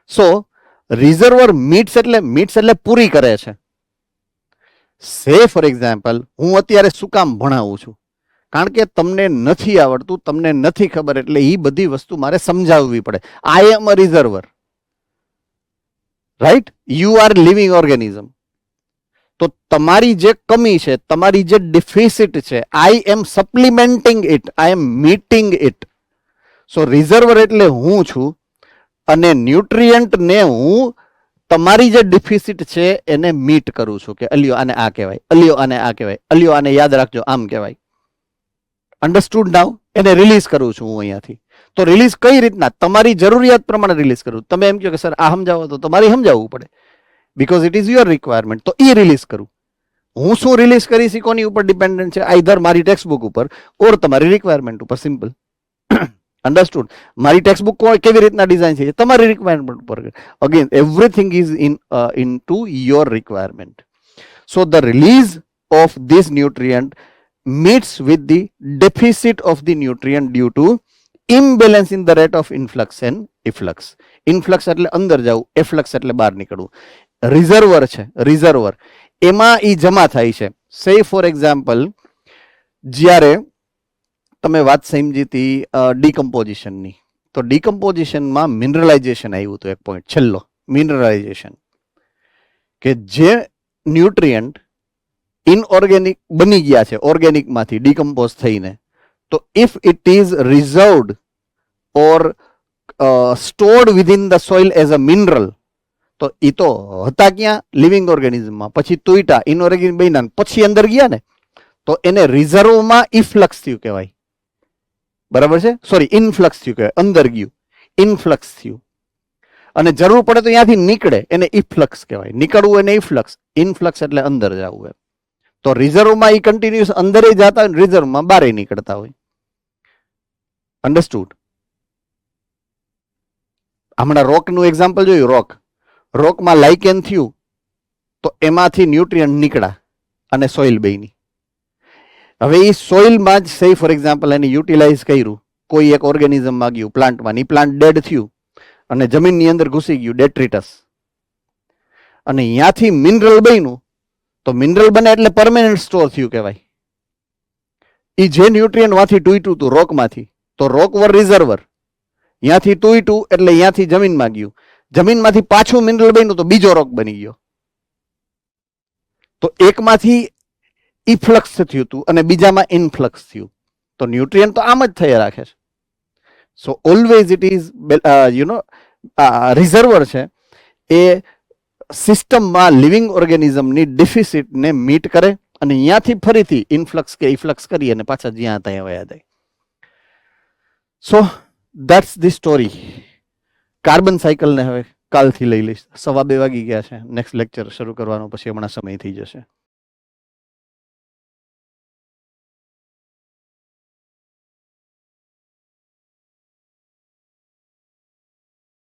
So reservoir meets એટલે પૂરી કરે છે. સે ફોર એક્ઝામ્પલ, હું અત્યારે શું કામ ભણાવું છું? કારણ કે તમને નથી આવડતું, તમને નથી ખબર, એટલે એ બધી વસ્તુ મારે સમજાવવી પડે. I am a reservoir, right? You are living organism. તો તમારી જે કમી છે, તમારી જે ડિફિસિટ છે, I am supplementing it, I am meeting it. So reservoir એટલે હું છું અને ન્યુટ્રિયન્ટ ને હું તમારી જે ડિફિસિટ છે એને મીટ કરું છું કે અલ્યો આને આ કહેવાય, અલ્યો આને આ કહેવાય, અલ્યો આને યાદ રાખજો આમ કહેવાય. અન્ડરસ્ટુડ નાઉ? એને રિલીઝ કરું છું હું અહીંયાથી. તો રિલીઝ કઈ રીતના? તમારી જરૂરિયાત પ્રમાણે રિલીઝ કરું. તમે એમ કહો કે સર આ સમજાવો, તો તમારે સમજાવવું પડે, because it is your requirement. તો એ રિલીઝ કરું. હું શું રિલીઝ કરીશ એ કોની ઉપર ડિપેન્ડન્ટ છે? આઈધર મારી ટેક્સ્ટ બુક ઉપર ઓર તમારી રિક્વાયરમેન્ટ ઉપર. સિમ્પલ. અન્ડરસ્ટુડ? મારી ટેક્સ્ટ બુક કેવી રીતના ડિઝાઇન છે તમારી રિક્વાયરમેન્ટ ઉપર. Again everything is in to your requirement. So the release of this nutrient meets with the deficit of the nutrient due to imbalance in the rate of influx and efflux. Influx એટલે અંદર જવું, efflux એટલે બહાર નીકળવું. રિઝર્વર છે, રિઝર્વર એમાં ઈ જમા થાય છે. સે ફોર એક્ઝામ્પલ, જ્યારે તમે વાત સમજી હતી ડીકમ્પોઝિશનની, તો ડીકમ્પોઝિશનમાં મિનરલાઇઝેશન આવ્યું હતું એક પોઈન્ટ, છેલ્લો મિનરલાઇઝેશન, કે જે ન્યુટ્રિયન્ટ ઇનઓર્ગેનિક બની ગયા છે ઓર્ગેનિકમાંથી ડીકમ્પોઝ થઈને, તો if it is reserved or stored within the soil as a mineral, તો એ તો હતા ક્યાં? લિવિંગ ઓર્ગેનિઝમમાં. પછી તૂટ્યા, ઇનઓર્ગેનિક બન્યા, પછી અંદર ગયા ને, તો એને રિઝર્વમાં ઇફ્લક્સ થયું કહેવાય. બરાબર છે? સોરી, ઇનફ્લક્સ થયું કહેવાય. અંદર ગયું, ઇનફ્લક્સ થયું. અને જરૂર પડે તો ત્યાંથી નીકળે, એને ઇફ્લક્સ કહેવાય. નીકળવું એને ઇફ્લક્સ, ઇનફ્લક્સ એટલે અંદર જવું એમ. તો રિઝર્વમાં એ કન્ટિન્યુઅસ અંદર જતા હોય, રિઝર્વમાં બહાર નીકળતા હોય. અન્ડરસ્ટુડ? હમણાં રોકનું એક્ઝામ્પલ જોયું. રોકમાં લાઇકેન થયું તો એમાંથી ન્યુટ્રિયન્ટ નીકળ્યા અને સોઇલ બની. હવે એ સોઇલમાં જ સે ફોર એક્ઝામ્પલ એને યુટિલાઇઝ કર્યું, કોઈ એક ઓર્ગેનિઝમમાં ગયું, પ્લાન્ટમાં, એ પ્લાન્ટ ડેડ થયું અને જમીનની અંદર ઘૂસી ગયું, ડેટ્રિટસ, અને ત્યાંથી મિનરલ બન્યું. તો મિનરલ બને એટલે પરમેનન્ટ સ્ટોર થયું કહેવાય. એ જે ન્યુટ્રિયન્ટ માંથી તૂટ્યું હતું રોકમાંથી, તો રોક વર રિઝર્વર, ત્યાંથી તૂટ્યું એટલે ત્યાંથી જમીનમાં ગયું, જમીનમાંથી પાછું મિનરલ બન્યું તો બીજો રોક બની ગયો. તો એકમાંથી ઇફ્લક્સ થયું હતું અને બીજામાં ઇનફ્લક્સ થયું. તો ન્યુટ્રિયન્ટ તો આમ જ થઈ રાખે છે. સો ઓલવેઝ ઇટ ઇઝ રિઝર્વર છે એ સિસ્ટમમાં લિવિંગ ઓર્ગેનિઝમની ડિફિસિટને મીટ કરે અને અહીંયાથી ફરીથી ઇનફ્લક્સ કે ઇફ્લક્સ કરી અને પાછા જ્યાં ત્યાં વયા જાય. So that's the story. Carbon સાયકલને હવે કાલથી લઈ લઈશ. 1:15 વાગી ગયા છે. નેક્સ્ટ લેક્ચર શરૂ કરવાનો પછી હમણાં સમય થઈ જશે.